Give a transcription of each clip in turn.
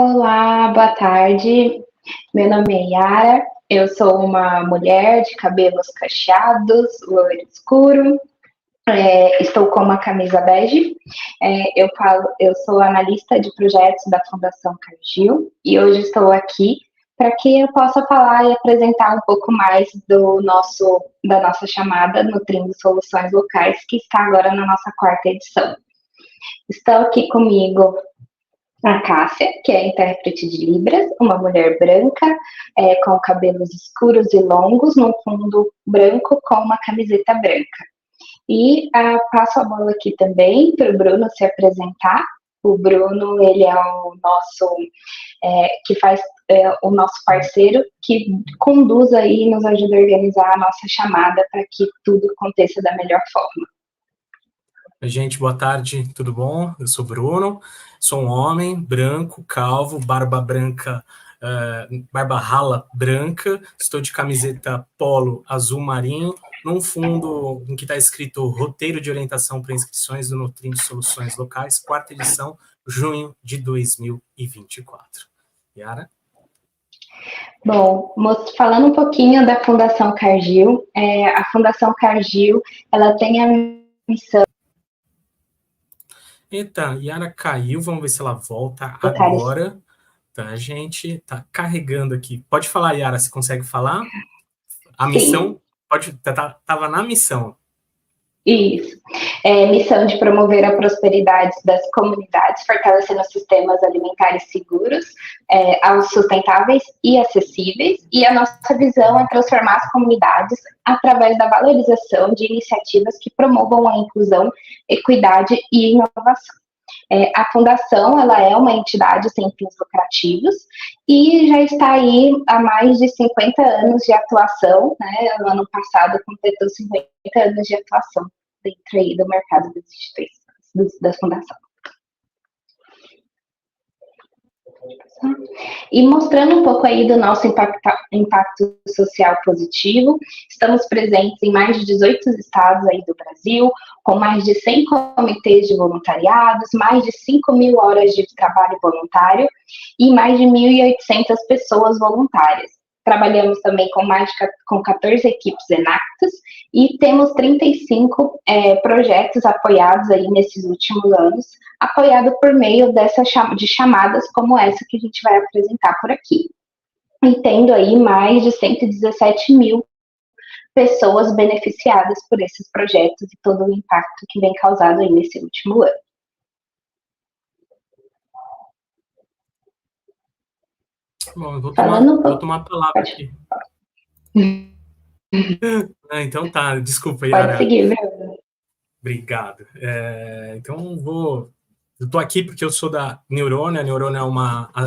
Olá, boa tarde. Meu nome é Yara. Eu sou uma mulher de cabelos cacheados, loiro escuro. Estou com uma camisa bege. Eu sou analista de projetos da Fundação Cargill e hoje estou aqui para que eu possa falar e apresentar um pouco mais da nossa chamada Nutrindo Soluções Locais, que está agora na nossa quarta edição. Estão aqui comigo a Cássia, que é intérprete de Libras, uma mulher branca, com cabelos escuros e longos, num fundo branco com uma camiseta branca. E passo a bola aqui também para o Bruno se apresentar. O Bruno, ele é o nosso, o nosso parceiro, que conduz aí e nos ajuda a organizar a nossa chamada para que tudo aconteça da melhor forma. Gente, boa tarde, tudo bom? Eu sou Bruno, sou um homem branco, calvo, barba branca, barba rala branca, estou de camiseta polo azul marinho, num fundo em que está escrito Roteiro de Orientação para Inscrições do Nutrindo Soluções Locais, quarta edição, junho de 2024. Yara? Bom, falando um pouquinho da Fundação Cargill, a Fundação Cargill, ela tem a missão... Eita, Yara caiu, vamos ver se ela volta agora. Tá, gente, tá carregando aqui. Pode falar, Yara, se consegue falar? A missão, tava na missão. Isso. Missão de promover a prosperidade das comunidades, fortalecendo sistemas alimentares seguros, sustentáveis e acessíveis. E a nossa visão é transformar as comunidades através da valorização de iniciativas que promovam a inclusão, equidade e inovação. A Fundação, ela é uma entidade sem fins lucrativos e já está aí há mais de 50 anos de atuação, né? No ano passado completou 50 anos de atuação dentro aí do mercado das instituições, da Fundação. E mostrando um pouco aí do nosso impacto social positivo, estamos presentes em mais de 18 estados aí do Brasil, com mais de 100 comitês de voluntariados, mais de 5.000 horas de trabalho voluntário e mais de 1.800 pessoas voluntárias. Trabalhamos também com 14 equipes enactas e temos 35 projetos apoiados aí nesses últimos anos, apoiado por meio de chamadas como essa que a gente vai apresentar por aqui. E tendo aí mais de 117.000 pessoas beneficiadas por esses projetos e todo o impacto que vem causado aí nesse último ano. Bom, eu vou tomar a palavra aqui. Então tá, desculpa, Yara. Pode seguir, Bruno. Obrigado. Então eu tô aqui porque eu sou da Neurônia. A Neurônia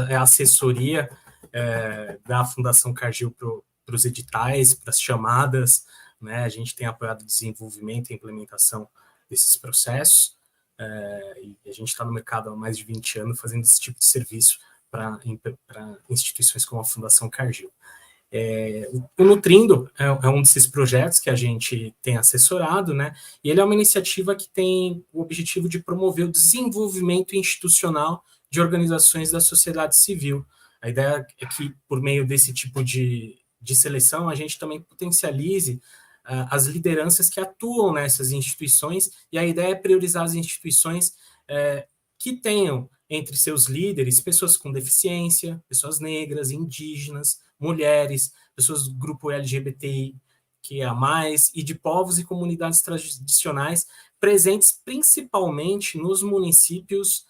é a assessoria da Fundação Cargill para os editais, para as chamadas, né? A gente tem apoiado o desenvolvimento e implementação desses processos, e a gente está no mercado há mais de 20 anos fazendo esse tipo de serviço para instituições como a Fundação Cargill. O Nutrindo é um desses projetos que a gente tem assessorado, né? E ele é uma iniciativa que tem o objetivo de promover o desenvolvimento institucional de organizações da sociedade civil. A ideia é que, por meio desse tipo de seleção, a gente também potencialize as lideranças que atuam nessas instituições, e a ideia é priorizar as instituições que tenham entre seus líderes pessoas com deficiência, pessoas negras, indígenas, mulheres, pessoas do grupo LGBTI, que é a mais, e de povos e comunidades tradicionais presentes principalmente nos municípios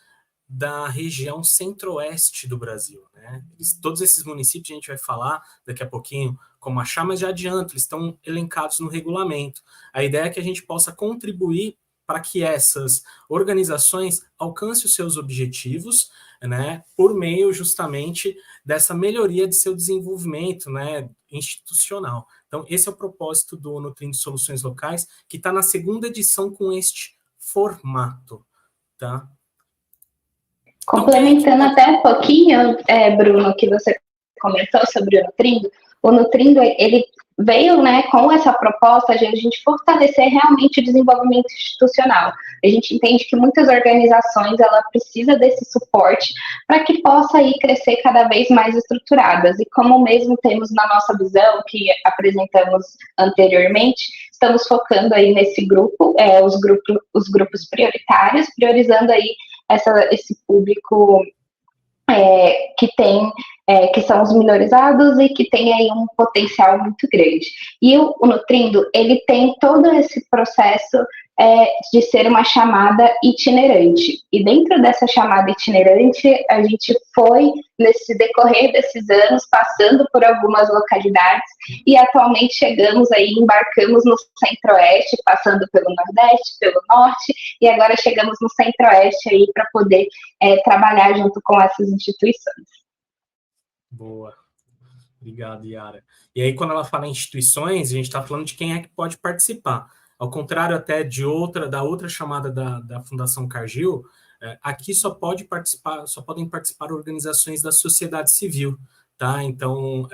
da região centro-oeste do Brasil, né? Todos esses municípios a gente vai falar daqui a pouquinho como achar, mas já adianto, eles estão elencados no regulamento. A ideia é que a gente possa contribuir para que essas organizações alcancem os seus objetivos, né, por meio justamente dessa melhoria de seu desenvolvimento, né, institucional. Então, esse é o propósito do Nutrindo Soluções Locais, que está na segunda edição com este formato, tá? Complementando até um pouquinho, Bruno, que você comentou sobre o Nutrindo ele veio, né, com essa proposta de a gente fortalecer realmente o desenvolvimento institucional. A gente entende que muitas organizações ela precisa desse suporte para que possa ir crescer cada vez mais estruturadas. E como mesmo temos na nossa visão que apresentamos anteriormente, estamos focando aí nesse grupo, os grupos prioritários, priorizando aí esse público que tem que são os minorizados e que tem aí um potencial muito grande. E o Nutrindo, ele tem todo esse processo de ser uma chamada itinerante. E dentro dessa chamada itinerante, a gente foi, nesse decorrer desses anos, passando por algumas localidades e atualmente chegamos aí, embarcamos no Centro-Oeste, passando pelo Nordeste, pelo Norte, e agora chegamos no Centro-Oeste aí para poder trabalhar junto com essas instituições. Boa. Obrigado, Yara. E aí, quando ela fala em instituições, a gente está falando de quem é que pode participar. Ao contrário até da outra chamada da Fundação Cargill, aqui só podem participar organizações da sociedade civil, tá? Então,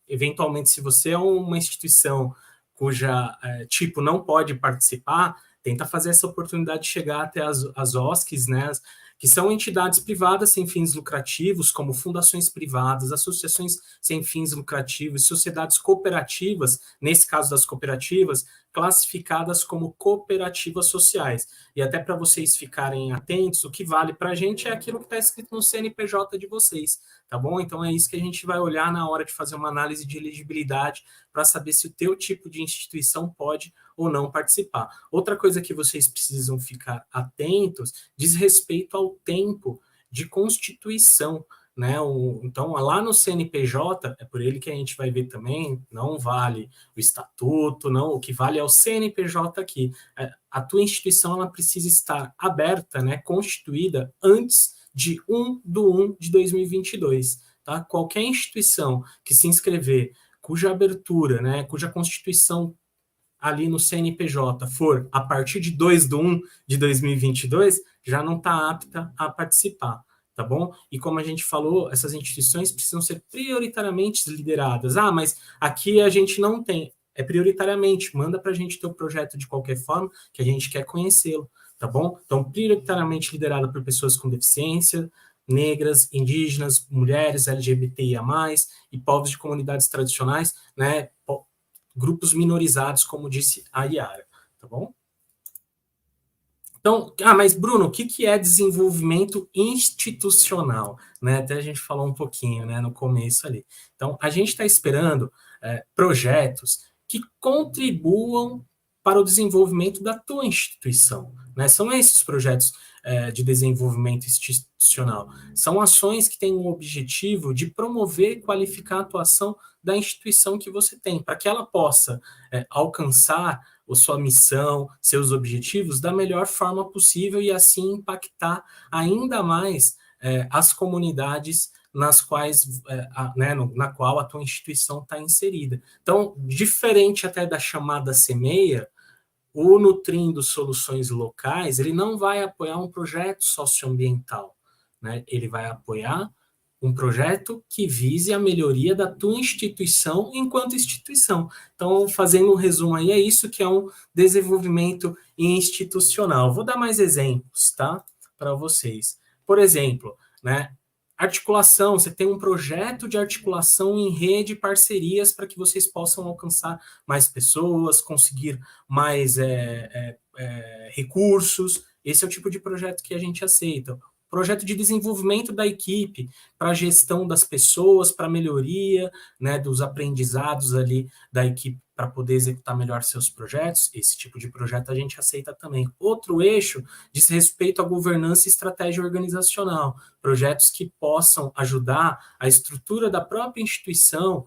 eventualmente, se você é uma instituição cuja tipo não pode participar, tenta fazer essa oportunidade de chegar até as OSCs, né? Que são entidades privadas sem fins lucrativos, como fundações privadas, associações sem fins lucrativos, sociedades cooperativas, nesse caso das cooperativas, classificadas como cooperativas sociais. E até para vocês ficarem atentos, o que vale para a gente é aquilo que está escrito no CNPJ de vocês, tá bom? Então é isso que a gente vai olhar na hora de fazer uma análise de elegibilidade para saber se o teu tipo de instituição pode ou não participar. Outra coisa que vocês precisam ficar atentos diz respeito ao tempo de constituição, né? Então, lá no CNPJ, é por ele que a gente vai ver também, não vale o estatuto, não, o que vale é o CNPJ aqui. A tua instituição ela precisa estar aberta, né, constituída antes de 1/1/2022, tá? Qualquer instituição que se inscrever, cuja abertura, né, cuja constituição ali no CNPJ for a partir de 2/1/2022, já não está apta a participar, tá bom? E como a gente falou, essas instituições precisam ser prioritariamente lideradas. Ah, mas aqui a gente não tem. É prioritariamente, manda para a gente teu projeto de qualquer forma, que a gente quer conhecê-lo, tá bom? Então, prioritariamente liderada por pessoas com deficiência, negras, indígenas, mulheres, LGBTIA+, e povos de comunidades tradicionais, né? Grupos minorizados, como disse a Yara, tá bom? Então, mas Bruno, o que é desenvolvimento institucional? Né? Até a gente falou um pouquinho, né, no começo ali. Então, a gente está esperando projetos que contribuam para o desenvolvimento da tua instituição. Né? São esses projetos de desenvolvimento institucional. São ações que têm o objetivo de promover e qualificar a atuação da instituição que você tem, para que ela possa alcançar a sua missão, seus objetivos da melhor forma possível e assim impactar ainda mais as comunidades nas quais, na qual a tua instituição está inserida. Então, diferente até da chamada semeia, o Nutrindo Soluções Locais, ele não vai apoiar um projeto socioambiental, né? Ele vai apoiar um projeto que vise a melhoria da tua instituição enquanto instituição. Então, fazendo um resumo aí, é isso que é um desenvolvimento institucional. Vou dar mais exemplos, tá? Para vocês. Por exemplo, né? Articulação, você tem um projeto de articulação em rede, parcerias para que vocês possam alcançar mais pessoas, conseguir mais recursos. Esse é o tipo de projeto que a gente aceita. Projeto de desenvolvimento da equipe, para a gestão das pessoas, para a melhoria, né, dos aprendizados ali da equipe para poder executar melhor seus projetos. Esse tipo de projeto a gente aceita também. Outro eixo diz respeito à governança e estratégia organizacional, projetos que possam ajudar a estrutura da própria instituição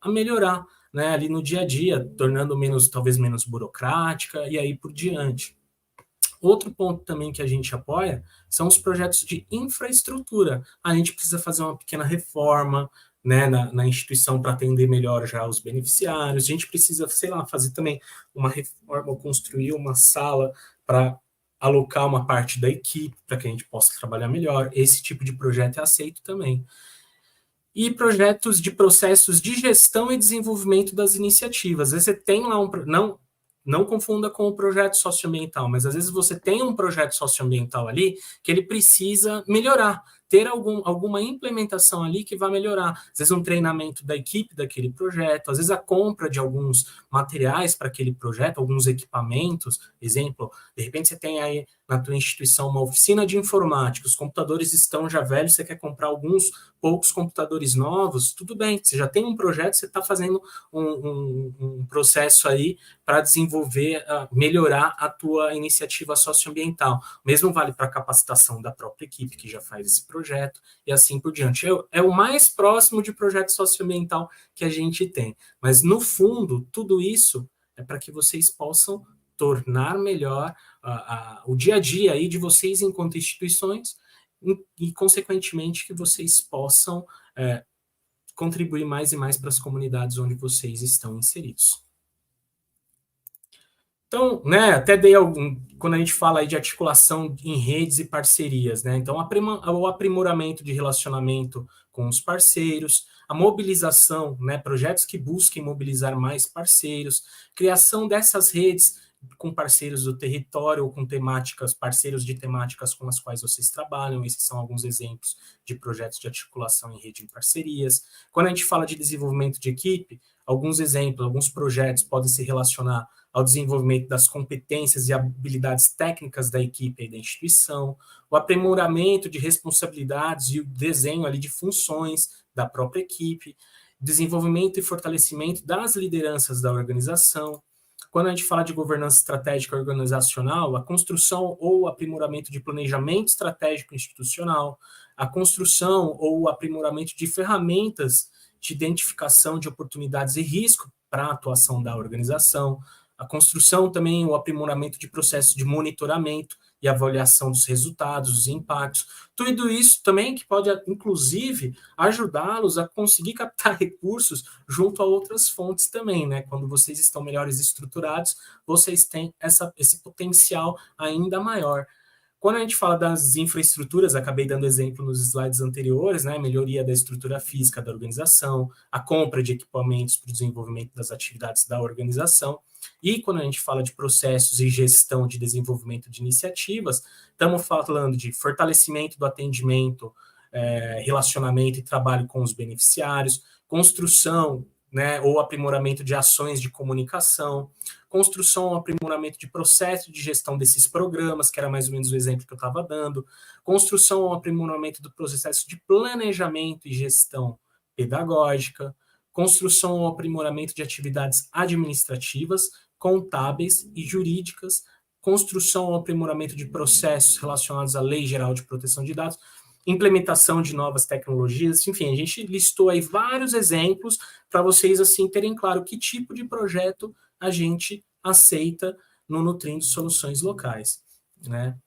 a melhorar, né, ali no dia a dia, tornando talvez menos burocrática e aí por diante. Outro ponto também que a gente apoia são os projetos de infraestrutura. A gente precisa fazer uma pequena reforma, né, na instituição para atender melhor já os beneficiários. A gente precisa, sei lá, fazer também uma reforma, construir uma sala para alocar uma parte da equipe para que a gente possa trabalhar melhor. Esse tipo de projeto é aceito também. e projetos de processos de gestão e desenvolvimento das iniciativas. Às vezes você tem lá não confunda com o projeto socioambiental, mas às vezes você tem um projeto socioambiental ali que ele precisa melhorar, ter alguma implementação ali que vai melhorar. Às vezes um treinamento da equipe daquele projeto, às vezes a compra de alguns materiais para aquele projeto, alguns equipamentos. Exemplo, de repente você tem aí na tua instituição uma oficina de informática, os computadores estão já velhos, você quer comprar alguns poucos computadores novos, tudo bem, você já tem um projeto, você está fazendo um processo aí para desenvolver, melhorar a tua iniciativa socioambiental. O mesmo vale para a capacitação da própria equipe que já faz esse projeto e assim por diante. É o mais próximo de projeto socioambiental que a gente tem. Mas, no fundo, tudo isso é para que vocês possam tornar melhor o dia a dia aí de vocês enquanto instituições e, consequentemente, que vocês possam contribuir mais e mais para as comunidades onde vocês estão inseridos. Então, né, até dei quando a gente fala aí de articulação em redes e parcerias, né? Então, o aprimoramento de relacionamento com os parceiros, a mobilização, né, projetos que busquem mobilizar mais parceiros, criação dessas redes com parceiros do território ou com parceiros de temáticas com as quais vocês trabalham. Esses são alguns exemplos de projetos de articulação em rede e parcerias. Quando a gente fala de desenvolvimento de equipe, alguns exemplos, alguns projetos podem se relacionar ao desenvolvimento das competências e habilidades técnicas da equipe e da instituição, o aprimoramento de responsabilidades e o desenho ali de funções da própria equipe, desenvolvimento e fortalecimento das lideranças da organização. Quando a gente fala de governança estratégica organizacional, a construção ou aprimoramento de planejamento estratégico institucional, a construção ou aprimoramento de ferramentas de identificação de oportunidades e risco para a atuação da organização, a construção também, o aprimoramento de processos de monitoramento e avaliação dos resultados, dos impactos. Tudo isso também que pode, inclusive, ajudá-los a conseguir captar recursos junto a outras fontes também, né? Quando vocês estão melhores estruturados, vocês têm esse potencial ainda maior. Quando a gente fala das infraestruturas, acabei dando exemplo nos slides anteriores, né? Melhoria da estrutura física da organização, a compra de equipamentos para o desenvolvimento das atividades da organização. E quando a gente fala de processos e gestão de desenvolvimento de iniciativas, estamos falando de fortalecimento do atendimento, relacionamento e trabalho com os beneficiários, construção, né, ou aprimoramento de ações de comunicação, construção ou aprimoramento de processo de gestão desses programas, que era mais ou menos o exemplo que eu estava dando, construção ou aprimoramento do processo de planejamento e gestão pedagógica, construção ou aprimoramento de atividades administrativas, contábeis e jurídicas, construção ou aprimoramento de processos relacionados à Lei Geral de Proteção de Dados, implementação de novas tecnologias, enfim, a gente listou aí vários exemplos para vocês, assim, terem claro que tipo de projeto a gente aceita no Nutrindo Soluções Locais, né?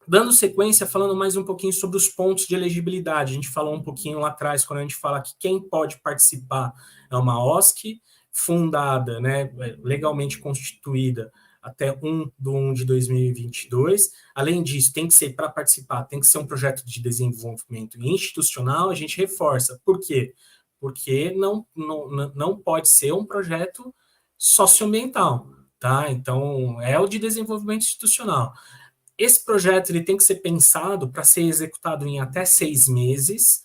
Dando sequência, falando mais um pouquinho sobre os pontos de elegibilidade, a gente falou um pouquinho lá atrás, quando a gente fala que quem pode participar é uma OSC fundada, né, legalmente constituída, até 1/1 de 2022. Além disso, tem que ser, para participar, tem que ser um projeto de desenvolvimento institucional, a gente reforça. Por quê? Porque não pode ser um projeto socioambiental, tá? Então, é o de desenvolvimento institucional. Esse projeto ele tem que ser pensado para ser executado em até 6 meses,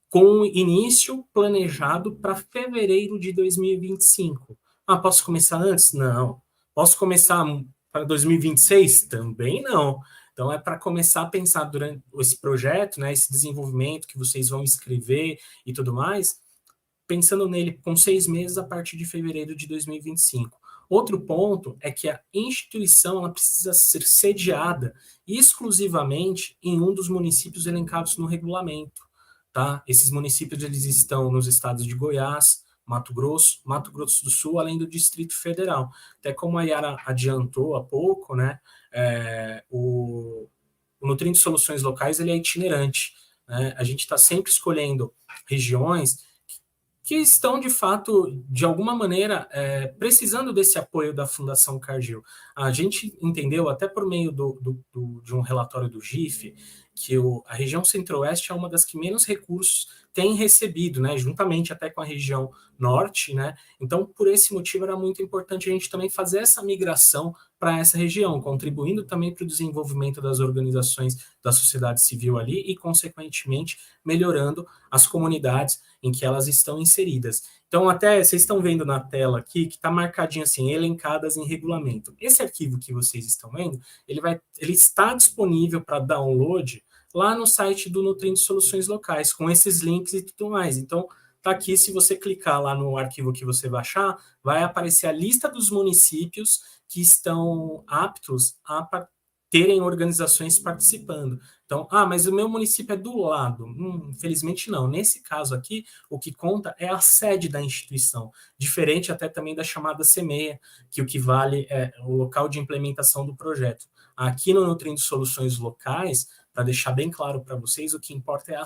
com início planejado para fevereiro de 2025. Ah, posso começar antes? Não. Posso começar para 2026? Também não. Então, é para começar a pensar durante esse projeto, né, esse desenvolvimento que vocês vão escrever e tudo mais, pensando nele com 6 meses a partir de fevereiro de 2025. Outro ponto é que a instituição ela precisa ser sediada exclusivamente em um dos municípios elencados no regulamento. Tá? Esses municípios eles estão nos estados de Goiás, Mato Grosso do Sul, além do Distrito Federal. Até como a Yara adiantou há pouco, né, o Nutrindo Soluções Locais ele é itinerante. Né? A gente está sempre escolhendo regiões que estão, de fato, de alguma maneira, precisando desse apoio da Fundação Cardil. A gente entendeu, até por meio de um relatório do GIF, que a região Centro-Oeste é uma das que menos recursos tem recebido, né, juntamente até com a região Norte, né, então por esse motivo era muito importante a gente também fazer essa migração para essa região, contribuindo também para o desenvolvimento das organizações da sociedade civil ali e, consequentemente, melhorando as comunidades em que elas estão inseridas. Então, até vocês estão vendo na tela aqui que está marcadinho assim, elencadas em regulamento. Esse arquivo que vocês estão vendo, ele está disponível para download lá no site do Nutrient Soluções Locais, com esses links e tudo mais. Então, tá aqui, se você clicar lá no arquivo que você baixar, vai aparecer a lista dos municípios que estão aptos a terem organizações participando. Então, mas o meu município é do lado. Infelizmente não. Nesse caso aqui, o que conta é a sede da instituição, diferente até também da chamada CEMEA, que o que vale é o local de implementação do projeto. Aqui no Nutrindo Soluções Locais, para deixar bem claro para vocês, o que importa é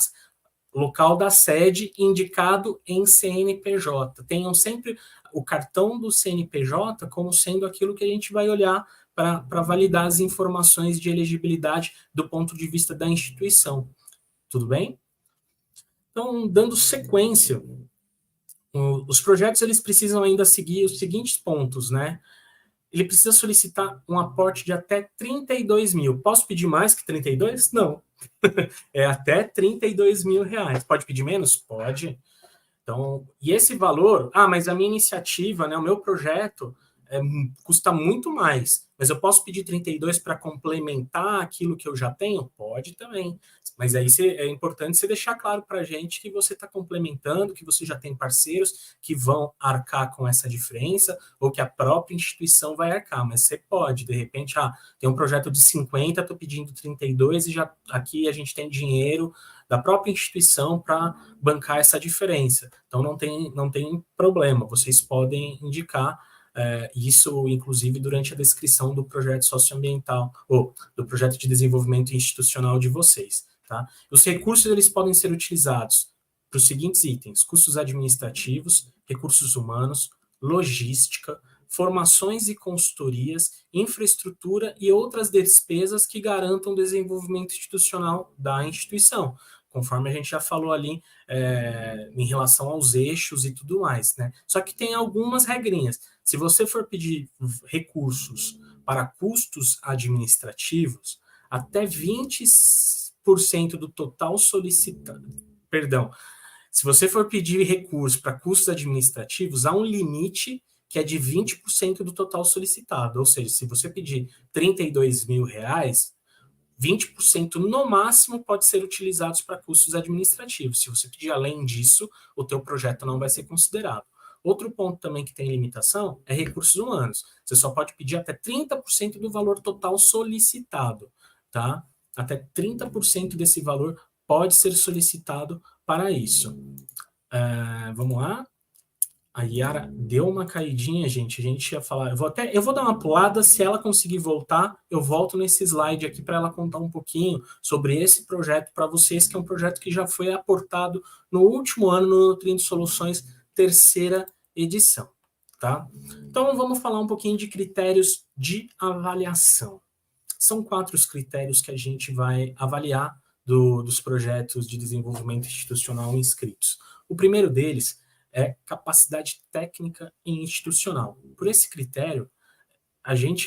o local da sede indicado em CNPJ. Tenham sempre o cartão do CNPJ como sendo aquilo que a gente vai olhar para validar as informações de elegibilidade do ponto de vista da instituição. Tudo bem? Então, dando sequência, os projetos eles precisam ainda seguir os seguintes pontos, né? Ele precisa solicitar um aporte de até 32 mil. Posso pedir mais que 32? Não. É até 32 mil reais. Pode pedir menos? Pode. Então, e esse valor, mas a minha iniciativa, né, o meu projeto custa muito mais, mas eu posso pedir 32 para complementar aquilo que eu já tenho? Pode também. Mas aí é importante você deixar claro para a gente que você está complementando, que você já tem parceiros que vão arcar com essa diferença, ou que a própria instituição vai arcar, mas você pode, de repente, tem um projeto de 50, estou pedindo 32 e já aqui a gente tem dinheiro da própria instituição para bancar essa diferença. Então não tem problema, vocês podem indicar isso, inclusive, durante a descrição do projeto socioambiental, ou do projeto de desenvolvimento institucional de vocês. Tá? Os recursos eles podem ser utilizados para os seguintes itens: custos administrativos, recursos humanos, logística, formações e consultorias, infraestrutura e outras despesas que garantam o desenvolvimento institucional da instituição, conforme a gente já falou ali em relação aos eixos e tudo mais, né? Só que tem algumas regrinhas. Se você for pedir recursos para custos administrativos, até 20% do total solicitado, perdão, se você for pedir recurso para custos administrativos, há um limite que é de 20% do total solicitado, ou seja, se você pedir 32 mil reais, 20% no máximo pode ser utilizados para custos administrativos. Se você pedir além disso, o teu projeto não vai ser considerado. Outro ponto também que tem limitação é recursos humanos. Você só pode pedir até 30% do valor total solicitado, tá? Até 30% desse valor pode ser solicitado para isso. Vamos lá. A Yara deu uma caidinha, gente. A gente ia falar. Eu vou dar uma pulada. Se ela conseguir voltar, eu volto nesse slide aqui para ela contar um pouquinho sobre esse projeto para vocês, que é um projeto que já foi aportado no último ano no Nutrindo Soluções, terceira edição. Tá? Então, vamos falar um pouquinho de critérios de avaliação. São 4 os critérios que a gente vai avaliar dos projetos de desenvolvimento institucional inscritos. O primeiro deles é capacidade técnica e institucional. Por esse critério,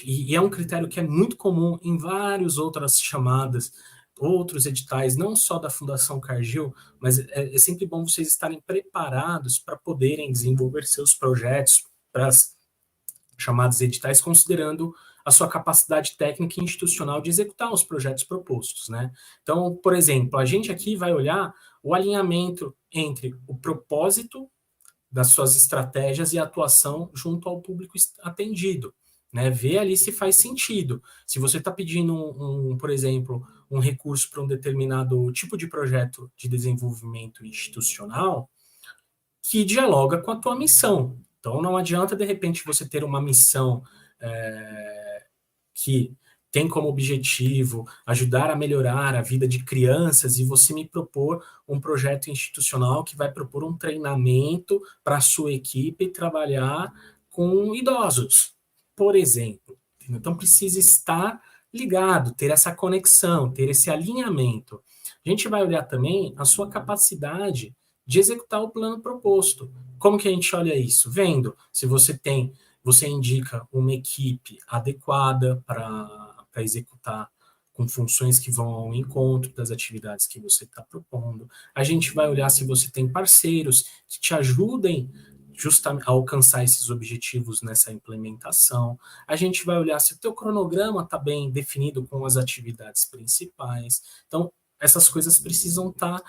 e é um critério que é muito comum em várias outras chamadas, outros editais, não só da Fundação Cargill, mas é sempre bom vocês estarem preparados para poderem desenvolver seus projetos para as chamadas editais, considerando a sua capacidade técnica e institucional de executar os projetos propostos, né? Então, por exemplo, a gente aqui vai olhar o alinhamento entre o propósito das suas estratégias e atuação junto ao público atendido, né? Ver ali se faz sentido. Se você está pedindo, por exemplo, um recurso para um determinado tipo de projeto de desenvolvimento institucional, que dialoga com a tua missão. Então, não adianta, de repente, você ter uma missão que tem como objetivo ajudar a melhorar a vida de crianças e você me propor um projeto institucional que vai propor um treinamento para a sua equipe trabalhar com idosos, por exemplo. Então, precisa estar ligado, ter essa conexão, ter esse alinhamento. A gente vai olhar também a sua capacidade de executar o plano proposto. Como que a gente olha isso? Vendo se você indica uma equipe adequada para executar com funções que vão ao encontro das atividades que você está propondo. A gente vai olhar se você tem parceiros que te ajudem justamente a alcançar esses objetivos nessa implementação. A gente vai olhar se o teu cronograma está bem definido com as atividades principais. Então, essas coisas precisam estar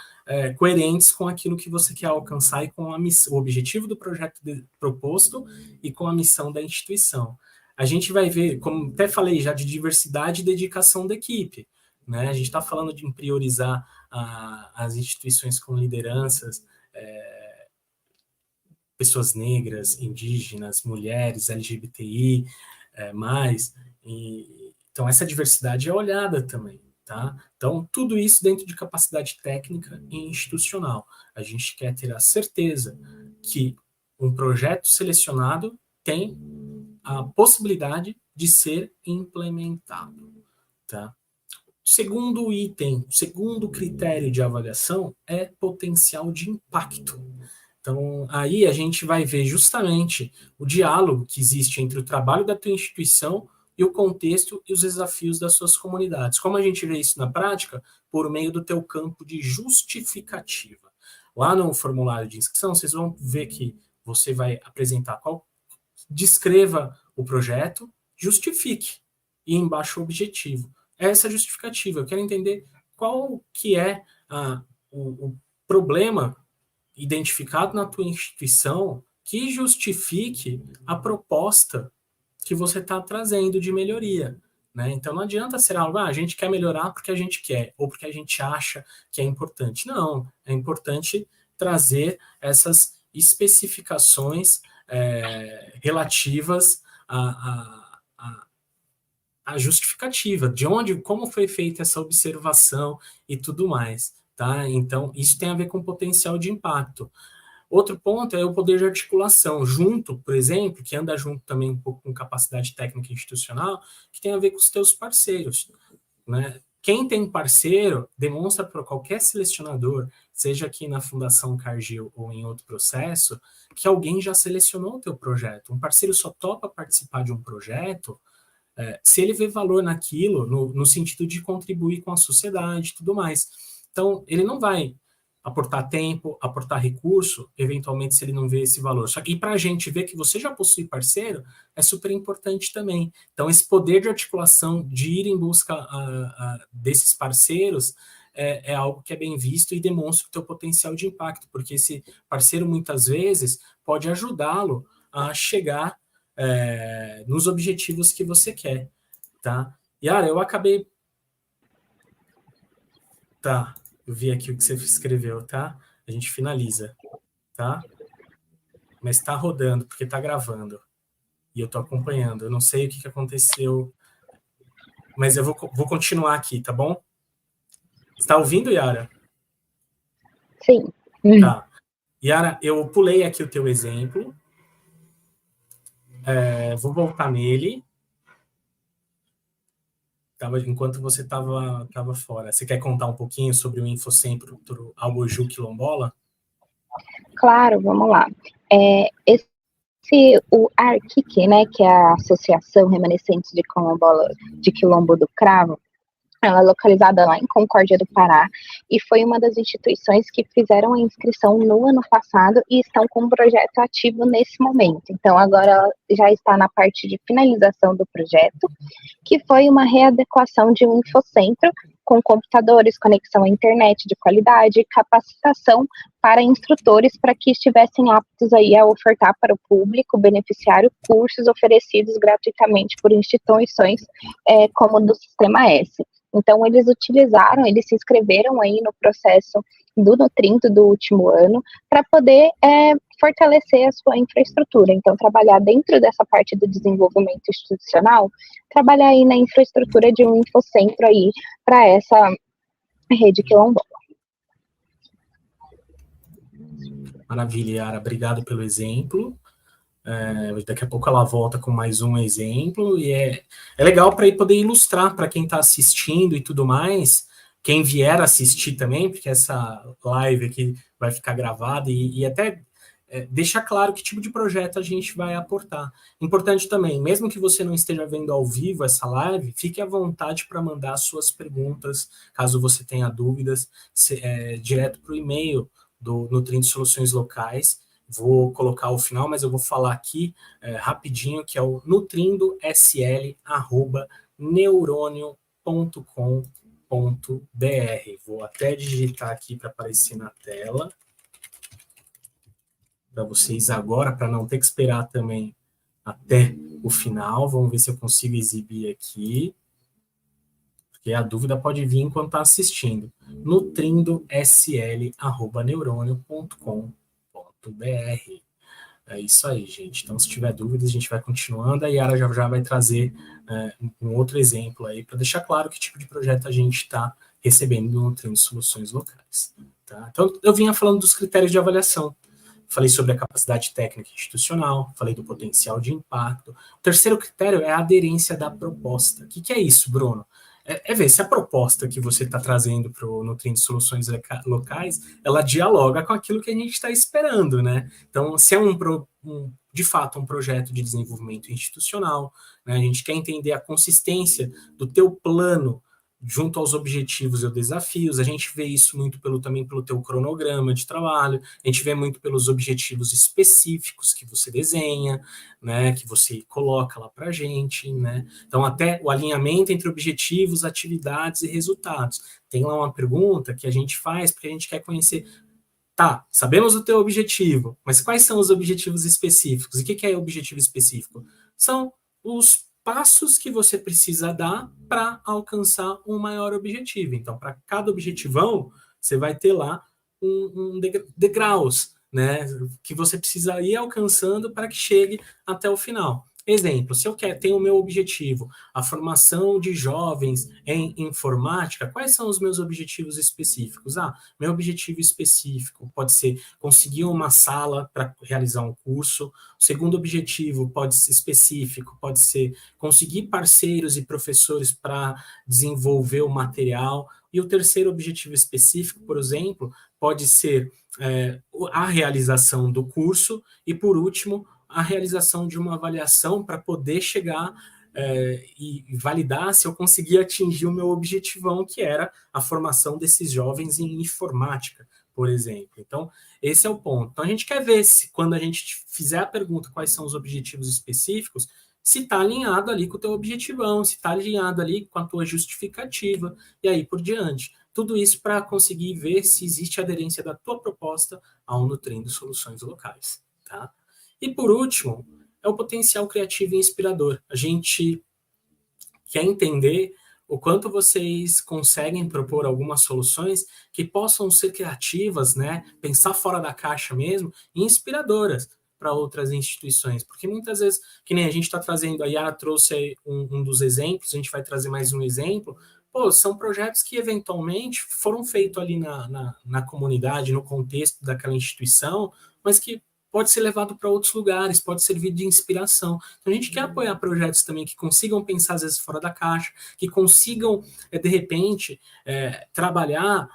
coerentes com aquilo que você quer alcançar e com o objetivo do projeto proposto e com a missão da instituição. A gente vai ver, como até falei já, de diversidade e dedicação da equipe. Né? A gente está falando de priorizar as instituições com lideranças, pessoas negras, indígenas, mulheres, LGBTI, então essa diversidade é olhada também. Tá? Então, tudo isso dentro de capacidade técnica e institucional. A gente quer ter a certeza que um projeto selecionado tem a possibilidade de ser implementado. Tá? Segundo item, segundo critério de avaliação é potencial de impacto. Então, aí a gente vai ver justamente o diálogo que existe entre o trabalho da tua instituição e o contexto e os desafios das suas comunidades. Como a gente vê isso na prática? Por meio do teu campo de justificativa. Lá no formulário de inscrição, vocês vão ver que você vai apresentar descreva o projeto, justifique, e embaixo o objetivo. Essa justificativa, eu quero entender qual que é o problema identificado na tua instituição que justifique a proposta que você está trazendo de melhoria. Né? Então não adianta ser algo, a gente quer melhorar porque a gente quer, ou porque a gente acha que é importante. Não, é importante trazer essas especificações relativas à justificativa, de onde, como foi feita essa observação e tudo mais. Tá? Então, isso tem a ver com potencial de impacto. Outro ponto é o poder de articulação, junto, por exemplo, que anda junto também um pouco com capacidade técnica e institucional, que tem a ver com os teus parceiros. Né? Quem tem parceiro demonstra para qualquer selecionador, seja aqui na Fundação Cargill ou em outro processo, que alguém já selecionou o teu projeto. Um parceiro só topa participar de um projeto se ele vê valor naquilo, no sentido de contribuir com a sociedade e tudo mais. Então, ele não vai aportar tempo, aportar recurso, eventualmente, se ele não vê esse valor. Só que para a gente ver que você já possui parceiro, é super importante também. Então, esse poder de articulação, de ir em busca desses parceiros, é algo que é bem visto e demonstra o teu potencial de impacto, porque esse parceiro, muitas vezes, pode ajudá-lo a chegar nos objetivos que você quer, tá? Yara, eu acabei... Tá, eu vi aqui o que você escreveu, tá? A gente finaliza, tá? Mas tá rodando, porque tá gravando. E eu tô acompanhando. Eu não sei o que aconteceu, mas eu vou continuar aqui, tá bom? Você tá ouvindo, Yara? Sim. Tá. Yara, eu pulei aqui o teu exemplo. Vou voltar nele. Enquanto você estava fora. Você quer contar um pouquinho sobre o Infocentro Algoju Quilombola? Claro, vamos lá. O ARCIC, né, que é a Associação Remanescente de Quilombo do Cravo, ela é localizada lá em Concórdia do Pará e foi uma das instituições que fizeram a inscrição no ano passado e estão com um projeto ativo nesse momento. Então, agora já está na parte de finalização do projeto, que foi uma readequação de um infocentro com computadores, conexão à internet de qualidade, capacitação para instrutores para que estivessem aptos aí a ofertar para o público beneficiário cursos oferecidos gratuitamente por instituições como do Sistema S. Então, eles se inscreveram aí no processo do Nutrinto do último ano para poder fortalecer a sua infraestrutura. Então, trabalhar dentro dessa parte do desenvolvimento institucional, trabalhar aí na infraestrutura de um infocentro aí para essa rede quilombola. Maravilha, Yara. Obrigado pelo exemplo. Daqui a pouco ela volta com mais um exemplo, e é legal para poder ilustrar para quem está assistindo e tudo mais, quem vier assistir também, porque essa live aqui vai ficar gravada, e até deixar claro que tipo de projeto a gente vai aportar. Importante também, mesmo que você não esteja vendo ao vivo essa live, fique à vontade para mandar suas perguntas, caso você tenha dúvidas, direto para o e-mail do Nutrindo Soluções Locais. Vou colocar ao final, mas eu vou falar aqui rapidinho, que é o nutrindosl@neurônio.com.br. Vou até digitar aqui para aparecer na tela para vocês agora, para não ter que esperar também até o final. Vamos ver se eu consigo exibir aqui, porque a dúvida pode vir enquanto está assistindo. nutrindosl@neurônio.com.br. É isso aí, gente. Então, se tiver dúvidas, a gente vai continuando. A Yara já vai trazer um outro exemplo aí, para deixar claro que tipo de projeto a gente está recebendo no Nutrindo Soluções Locais. Tá? Então, eu vinha falando dos critérios de avaliação. Falei sobre a capacidade técnica institucional, falei do potencial de impacto. O terceiro critério é a aderência da proposta. O que é isso, Bruno? É ver se a proposta que você está trazendo para o Nutrindo Soluções Locais, ela dialoga com aquilo que a gente está esperando, né? Então, se é de fato um projeto de desenvolvimento institucional, né, a gente quer entender a consistência do teu plano junto aos objetivos e aos desafios, a gente vê isso muito também pelo teu cronograma de trabalho, a gente vê muito pelos objetivos específicos que você desenha, né, que você coloca lá para a gente, né, então até o alinhamento entre objetivos, atividades e resultados. Tem lá uma pergunta que a gente faz porque a gente quer conhecer, tá, sabemos o teu objetivo, mas quais são os objetivos específicos? E o que é objetivo específico? São os passos que você precisa dar para alcançar um maior objetivo. Então, para cada objetivão, você vai ter lá degraus, né, que você precisa ir alcançando para que chegue até o final. Exemplo, se eu tenho o meu objetivo, a formação de jovens em informática, quais são os meus objetivos específicos? Meu objetivo específico pode ser conseguir uma sala para realizar um curso. O segundo objetivo específico pode ser conseguir parceiros e professores para desenvolver o material. E o terceiro objetivo específico, por exemplo, pode ser a realização do curso. E, por último, a realização de uma avaliação para poder chegar e validar se eu conseguir atingir o meu objetivão, que era a formação desses jovens em informática, por exemplo. Então, esse é o ponto. Então, a gente quer ver se, quando a gente fizer a pergunta quais são os objetivos específicos, se está alinhado ali com o teu objetivão, se está alinhado ali com a tua justificativa, e aí por diante. Tudo isso para conseguir ver se existe aderência da tua proposta ao Nutrindo Soluções Locais, tá? E por último, é o potencial criativo e inspirador. A gente quer entender o quanto vocês conseguem propor algumas soluções que possam ser criativas, né? Pensar fora da caixa mesmo, e inspiradoras para outras instituições. Porque muitas vezes, que nem a gente está trazendo, a Yara trouxe aí um dos exemplos, a gente vai trazer mais um exemplo. São projetos que eventualmente foram feitos ali na comunidade, no contexto daquela instituição, mas que pode ser levado para outros lugares, pode servir de inspiração. Então, a gente quer apoiar projetos também que consigam pensar, às vezes, fora da caixa, que consigam, de repente, trabalhar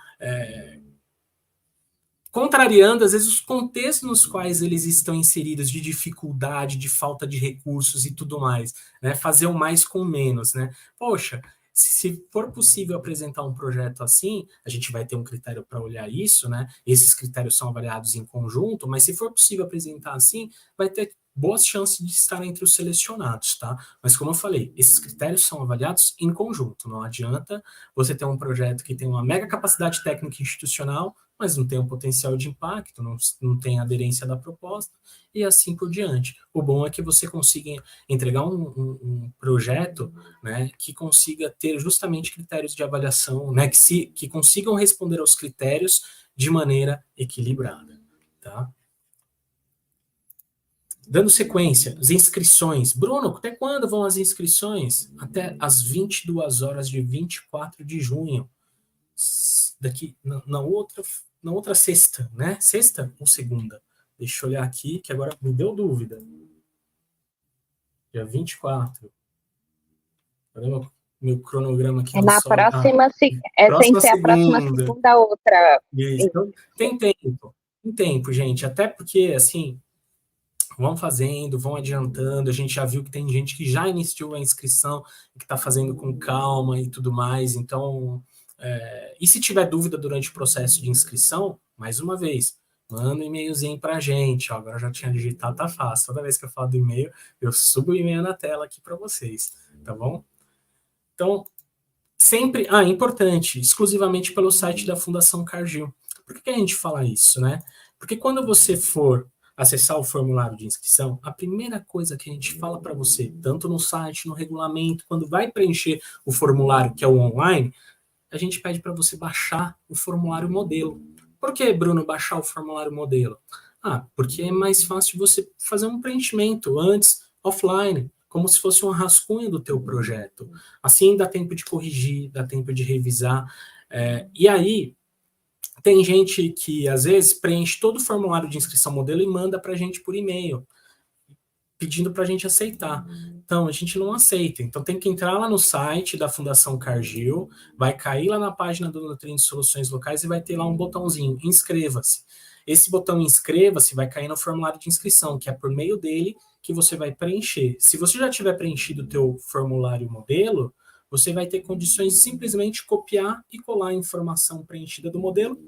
contrariando, às vezes, os contextos nos quais eles estão inseridos, de dificuldade, de falta de recursos e tudo mais, né? Fazer o mais com menos, né? Poxa, se for possível apresentar um projeto assim, a gente vai ter um critério para olhar isso, né? Esses critérios são avaliados em conjunto, mas se for possível apresentar assim, vai ter boas chances de estar entre os selecionados, tá? Mas como eu falei, esses critérios são avaliados em conjunto, não adianta você ter um projeto que tem uma mega capacidade técnica e institucional, mas não tem um potencial de impacto, não tem aderência da proposta, e assim por diante. O bom é que você consiga entregar um projeto, né, que consiga ter justamente critérios de avaliação, né, que consigam responder aos critérios de maneira equilibrada. Tá? Dando sequência, as inscrições. Bruno, até quando vão as inscrições? Até às 22 horas de 24 de junho. Daqui, na outra sexta, né? Sexta ou segunda? Deixa eu olhar aqui, que agora me deu dúvida. Dia 24. Cadê meu cronograma aqui? É Não na sobe. próxima, sem Próxima ser a próxima segunda. segunda, outra. Isso. Então, tem tempo. Tem tempo, gente. Até porque, assim, vão fazendo, vão adiantando. A gente já viu que tem gente que já iniciou a inscrição, que está fazendo com calma e tudo mais. Então, e se tiver dúvida durante o processo de inscrição, mais uma vez, manda um e-mailzinho para a gente. Ó, agora eu já tinha digitado, tá fácil. Toda vez que eu falo do e-mail, eu subo o e-mail na tela aqui para vocês, tá bom? Então, sempre, importante, exclusivamente pelo site da Fundação Cargill. Por que a gente fala isso, né? Porque quando você for acessar o formulário de inscrição, a primeira coisa que a gente fala para você, tanto no site, no regulamento, quando vai preencher o formulário, que é o online, a gente pede para você baixar o formulário modelo. Por que, Bruno, baixar o formulário modelo? Porque é mais fácil você fazer um preenchimento antes, offline, como se fosse um rascunho do teu projeto. Assim dá tempo de corrigir, dá tempo de revisar. E aí, tem gente que, às vezes, preenche todo o formulário de inscrição modelo e manda para a gente por e-mail, pedindo para a gente aceitar. Então, a gente não aceita. Então, tem que entrar lá no site da Fundação Cargill, vai cair lá na página do Nutrient Soluções Locais e vai ter lá um botãozinho, inscreva-se. Esse botão inscreva-se vai cair no formulário de inscrição, que é por meio dele que você vai preencher. Se você já tiver preenchido o teu formulário modelo, você vai ter condições de simplesmente copiar e colar a informação preenchida do modelo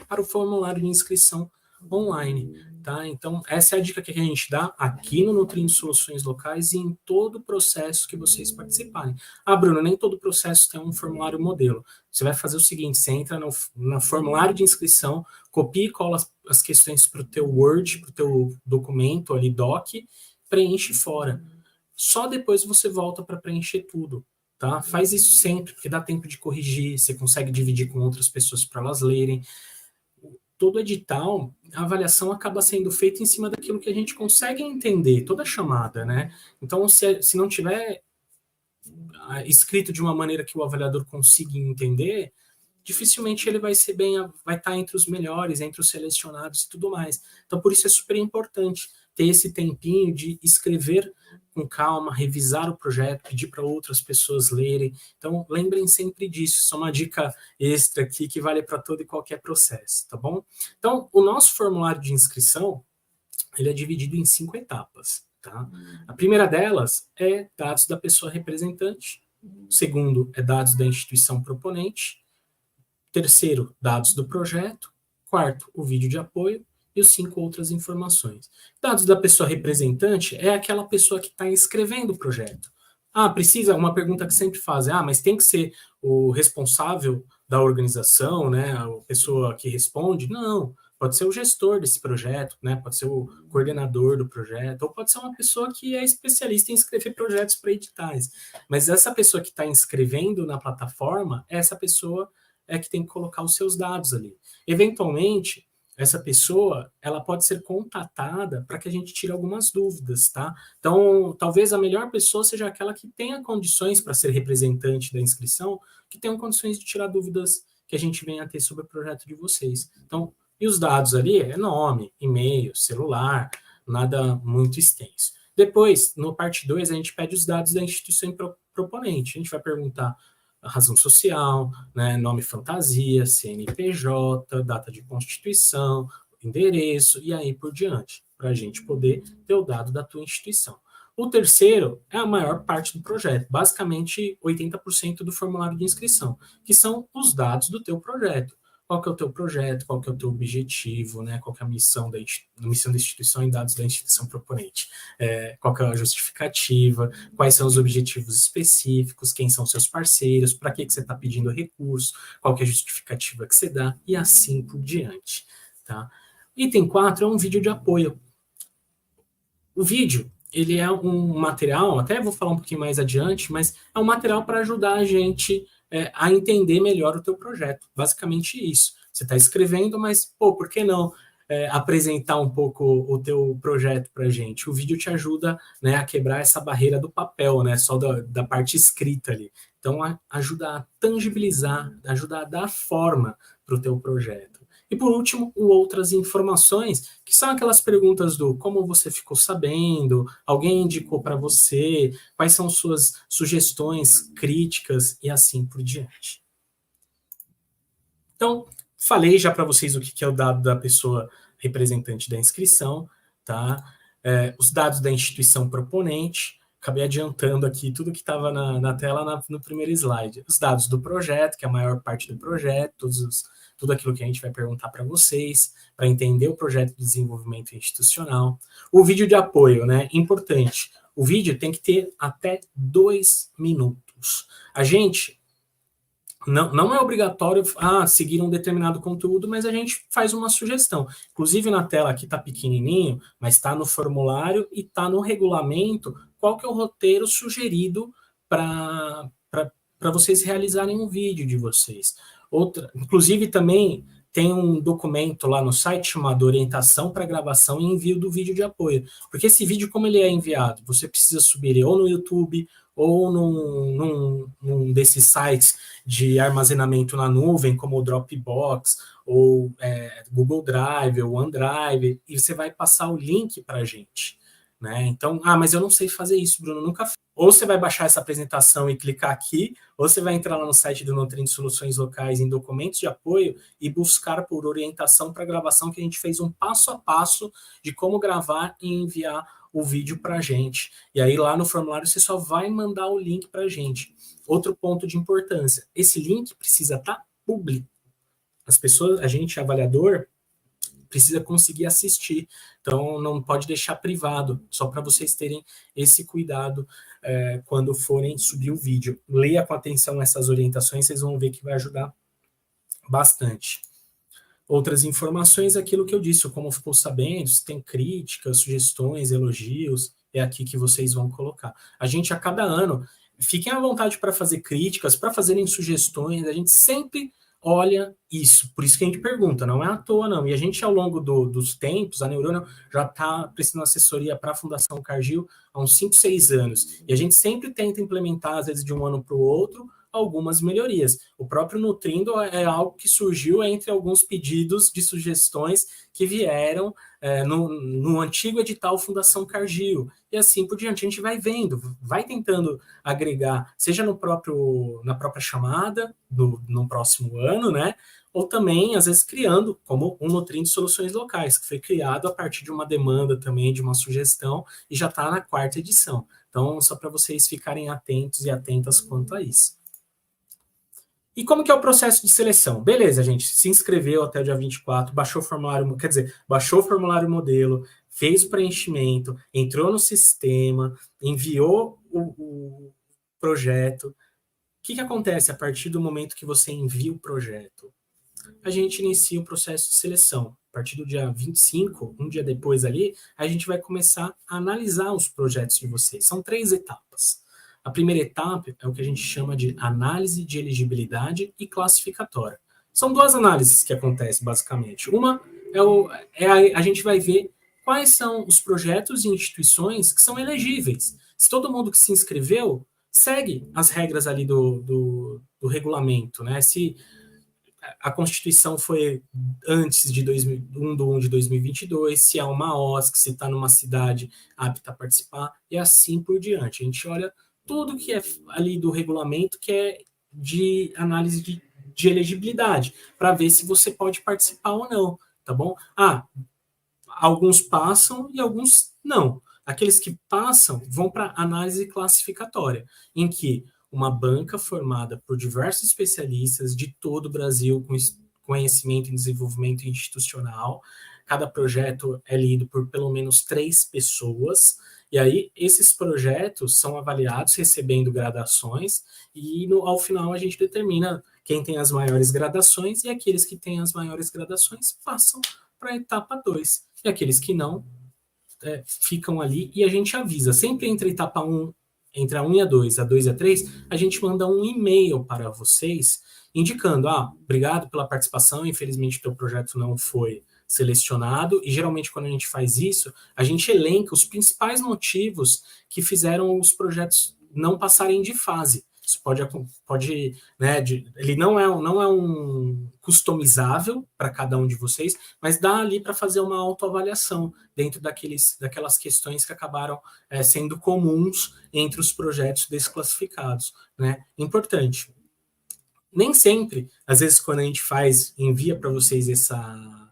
para o formulário de inscrição online, tá? Então, essa é a dica que a gente dá aqui no Nutrindo Soluções Locais e em todo o processo que vocês participarem. Bruno, nem todo processo tem um formulário modelo. Você vai fazer o seguinte, você entra no formulário de inscrição, copia e cola as questões para o teu Word, para o teu documento ali, doc, preenche fora. Só depois você volta para preencher tudo. Tá? Faz isso sempre, porque dá tempo de corrigir, você consegue dividir com outras pessoas para elas lerem. Todo edital, a avaliação acaba sendo feita em cima daquilo que a gente consegue entender, toda a chamada, né? Então, se não tiver escrito de uma maneira que o avaliador consiga entender, dificilmente ele vai estar entre os melhores, entre os selecionados e tudo mais. Então, por isso é super importante ter esse tempinho de escrever com calma, revisar o projeto, pedir para outras pessoas lerem. Então, lembrem sempre disso. Isso é uma dica extra aqui que vale para todo e qualquer processo, tá bom? Então, o nosso formulário de inscrição, ele é dividido em 5 etapas, tá? A primeira delas é dados da pessoa representante. O segundo é dados da instituição proponente. Terceiro, dados do projeto. Quarto, o vídeo de apoio. E os 5 outras informações. Dados da pessoa representante é aquela pessoa que está escrevendo o projeto. Precisa, uma pergunta que sempre fazem, mas tem que ser o responsável da organização, né, a pessoa que responde? Não, pode ser o gestor desse projeto, né, pode ser o coordenador do projeto, ou pode ser uma pessoa que é especialista em escrever projetos para editais. Mas essa pessoa que está inscrevendo na plataforma, essa pessoa é que tem que colocar os seus dados ali. Eventualmente, essa pessoa, ela pode ser contatada para que a gente tire algumas dúvidas, tá? Então, talvez a melhor pessoa seja aquela que tenha condições para ser representante da inscrição, que tenham condições de tirar dúvidas que a gente venha a ter sobre o projeto de vocês. Então, e os dados ali é nome, e-mail, celular, nada muito extenso. Depois, no parte 2, a gente pede os dados da instituição proponente. A gente vai perguntar a razão social, né, nome fantasia, CNPJ, data de constituição, endereço e aí por diante, para a gente poder ter o dado da tua instituição. O terceiro é a maior parte do projeto, basicamente 80% do formulário de inscrição, que são os dados do teu projeto. Qual que é o teu projeto, qual que é o teu objetivo, né? Qual que é a missão da instituição e dados da instituição proponente, qual que é a justificativa, quais são os objetivos específicos, quem são seus parceiros, para que você está pedindo recurso, qual que é a justificativa que você dá, e assim por diante. Tá? Item 4 é um vídeo de apoio. O vídeo, ele é um material, até vou falar um pouquinho mais adiante, mas é um material para ajudar a gente a entender melhor o teu projeto. Basicamente isso. Você está escrevendo, mas, por que não apresentar um pouco o teu projeto para a gente? O vídeo te ajuda, né, a quebrar essa barreira do papel, né, só da parte escrita ali. Então, ajuda a tangibilizar, ajuda a dar forma para o teu projeto. E por último, o outras informações, que são aquelas perguntas do como você ficou sabendo, alguém indicou para você, quais são suas sugestões, críticas e assim por diante. Então, falei já para vocês o que é o dado da pessoa representante da inscrição, tá? Os dados da instituição proponente, acabei adiantando aqui tudo que estava na tela no primeiro slide. Os dados do projeto, que é a maior parte do projeto, tudo aquilo que a gente vai perguntar para vocês, para entender o projeto de desenvolvimento institucional. O vídeo de apoio, né? Importante. O vídeo tem que ter até 2 minutos. A gente não é obrigatório seguir um determinado conteúdo, mas a gente faz uma sugestão. Inclusive na tela aqui está pequenininho, mas está no formulário e está no regulamento qual que é o roteiro sugerido para vocês realizarem um vídeo de vocês. Inclusive também tem um documento lá no site chamado Orientação para Gravação e Envio do Vídeo de Apoio. Porque esse vídeo, como ele é enviado, você precisa subir ele ou no YouTube ou num desses sites de armazenamento na nuvem, como o Dropbox, ou Google Drive, ou OneDrive, e você vai passar o link para a gente. Né? Então, mas eu não sei fazer isso, Bruno, nunca fiz. Ou você vai baixar essa apresentação e clicar aqui, ou você vai entrar lá no site do Nutrim de Soluções Locais em documentos de apoio e buscar por orientação para gravação, que a gente fez um passo a passo de como gravar e enviar o vídeo para a gente. E aí lá no formulário você só vai mandar o link para a gente. Outro ponto de importância, esse link precisa estar público. As pessoas, a gente, avaliador, precisa conseguir assistir. Então, não pode deixar privado, só para vocês terem esse cuidado quando forem subir o vídeo. Leia com atenção essas orientações, vocês vão ver que vai ajudar bastante. Outras informações, aquilo que eu disse, como ficou sabendo, se tem críticas, sugestões, elogios, é aqui que vocês vão colocar. A gente, a cada ano, fiquem à vontade para fazer críticas, para fazerem sugestões, a gente sempre olha isso, por isso que a gente pergunta, não é à toa não, e a gente ao longo dos tempos, a Neurônio já está prestando assessoria para a Fundação Cargill há uns 5, 6 anos, e a gente sempre tenta implementar, às vezes de um ano para o outro, algumas melhorias. O próprio Nutrindo é algo que surgiu entre alguns pedidos de sugestões que vieram no antigo edital Fundação Cargill, e assim por diante. A gente vai vendo, vai tentando agregar, seja na própria chamada, no próximo ano, né? Ou também, às vezes, criando, como um Nutrim de Soluções Locais, que foi criado a partir de uma demanda também, de uma sugestão, e já está na 4ª edição. Então, só para vocês ficarem atentos e atentas quanto a isso. E como que é o processo de seleção? Beleza, gente, se inscreveu até o dia 24, baixou o formulário, baixou o formulário modelo, fez o preenchimento, entrou no sistema, enviou o projeto. O que acontece a partir do momento que você envia o projeto? A gente inicia o processo de seleção. A partir do dia 25, um dia depois ali, a gente vai começar a analisar os projetos de vocês. São 3 etapas. A primeira etapa é o que a gente chama de análise de elegibilidade e classificatória. São 2 análises que acontecem, basicamente. Uma a gente vai ver quais são os projetos e instituições que são elegíveis. Se todo mundo que se inscreveu segue as regras ali do regulamento, né? Se a Constituição foi antes de 1 de 2022, se é uma OSC, se está numa cidade apta a participar, e assim por diante. A gente olha tudo que é ali do regulamento, que é de análise de elegibilidade, para ver se você pode participar ou não, tá bom? Alguns passam e alguns não. Aqueles que passam vão para análise classificatória, em que uma banca formada por diversos especialistas de todo o Brasil, com conhecimento em desenvolvimento institucional, cada projeto é lido por pelo menos 3 pessoas, e aí esses projetos são avaliados recebendo gradações, e ao final a gente determina quem tem as maiores gradações, e aqueles que têm as maiores gradações passam para a etapa 2, e aqueles que não ficam ali, e a gente avisa, sempre entre a etapa 1, entre a 1 e a 2, a 2 e a 3, a gente manda um e-mail para vocês, indicando, obrigado pela participação, infelizmente o teu projeto não foi selecionado, e geralmente quando a gente faz isso, a gente elenca os principais motivos que fizeram os projetos não passarem de fase. Isso pode né, ele não é um customizável para cada um de vocês, mas dá ali para fazer uma autoavaliação dentro daquelas questões que acabaram sendo comuns entre os projetos desclassificados, né? Importante. Nem sempre, às vezes, quando a gente envia para vocês essa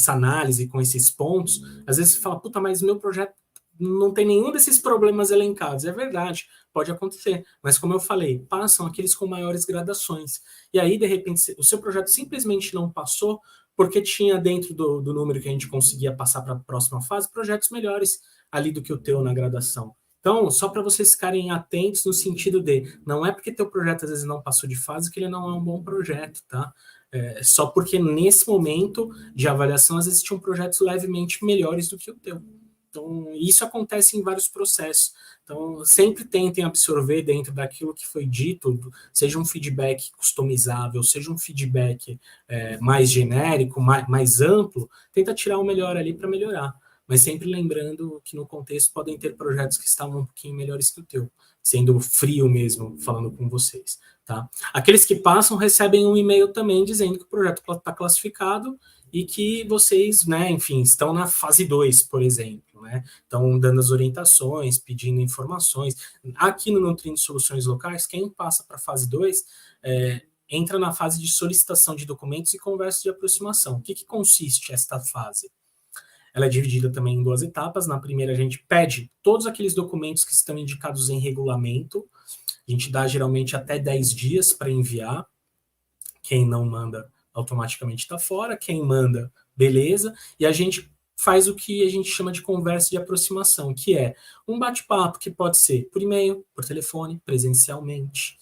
análise com esses pontos, às vezes você fala, puta, mas meu projeto não tem nenhum desses problemas elencados. É verdade, pode acontecer. Mas, como eu falei, passam aqueles com maiores gradações. E aí, de repente, o seu projeto simplesmente não passou porque tinha dentro do número que a gente conseguia passar para a próxima fase projetos melhores ali do que o teu na gradação. Então, só para vocês ficarem atentos no sentido de, não é porque teu projeto às vezes não passou de fase que ele não é um bom projeto, tá? Só porque nesse momento de avaliação, às vezes tinham projetos levemente melhores do que o teu. Então, isso acontece em vários processos. Então, sempre tentem absorver dentro daquilo que foi dito, seja um feedback customizável, seja um feedback mais genérico, mais amplo, tenta tirar o melhor ali para melhorar. Mas sempre lembrando que no contexto podem ter projetos que estavam um pouquinho melhores que o teu, sendo frio mesmo, falando com vocês. Tá? Aqueles que passam recebem um e-mail também dizendo que o projeto está classificado e que vocês, né, enfim, estão na fase 2, por exemplo, né? Estão dando as orientações, pedindo informações. Aqui no Nutrindo Soluções Locais, quem passa para a fase 2 entra na fase de solicitação de documentos e conversa de aproximação. O que consiste esta fase? Ela é dividida também em 2 etapas. Na primeira, a gente pede todos aqueles documentos que estão indicados em regulamento. A gente dá geralmente até 10 dias para enviar. Quem não manda, automaticamente está fora. Quem manda, beleza. E a gente faz o que a gente chama de conversa de aproximação, que é um bate-papo que pode ser por e-mail, por telefone, presencialmente,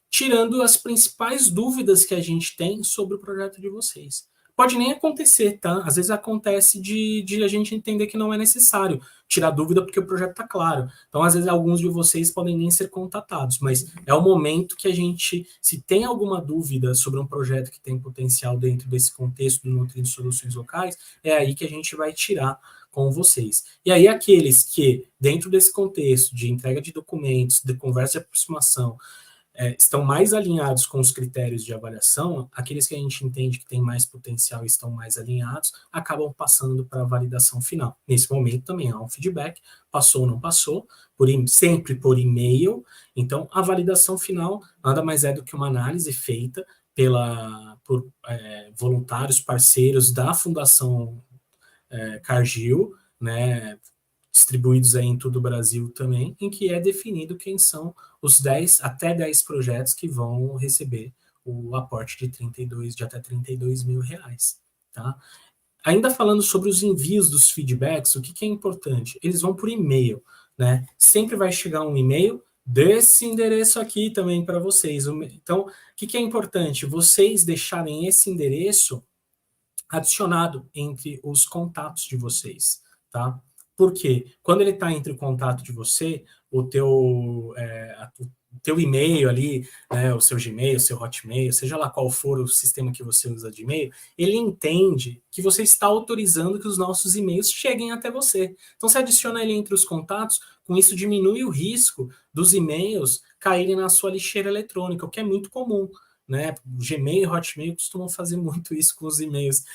tirando as principais dúvidas que a gente tem sobre o projeto de vocês. Pode nem acontecer, tá? Às vezes acontece de a gente entender que não é necessário tirar dúvida porque o projeto está claro. Então, às vezes, alguns de vocês podem nem ser contatados, mas é o momento que a gente, se tem alguma dúvida sobre um projeto que tem potencial dentro desse contexto do Nutrindo Soluções Locais, é aí que a gente vai tirar com vocês. E aí, aqueles que, dentro desse contexto de entrega de documentos, de conversa de aproximação, estão mais alinhados com os critérios de avaliação, aqueles que a gente entende que tem mais potencial e estão mais alinhados, acabam passando para a validação final. Nesse momento também há um feedback, passou ou não passou, sempre por e-mail. Então, a validação final nada mais é do que uma análise feita por voluntários, parceiros da Fundação Cargill, né, distribuídos aí em todo o Brasil também, em que é definido quem são os até 10 projetos que vão receber o aporte de até 32 mil reais. Tá? Ainda falando sobre os envios dos feedbacks, o que é importante? Eles vão por e-mail, né? Sempre vai chegar um e-mail desse endereço aqui também para vocês. Então, o que é importante? Vocês deixarem esse endereço adicionado entre os contatos de vocês, tá? Porque quando ele está entre o contato de você, o teu e-mail ali, né, o seu Gmail, o seu Hotmail, seja lá qual for o sistema que você usa de e-mail, ele entende que você está autorizando que os nossos e-mails cheguem até você. Então, você adiciona ele entre os contatos, com isso diminui o risco dos e-mails caírem na sua lixeira eletrônica, o que é muito comum. Né? O Gmail e Hotmail costumam fazer muito isso com os e-mails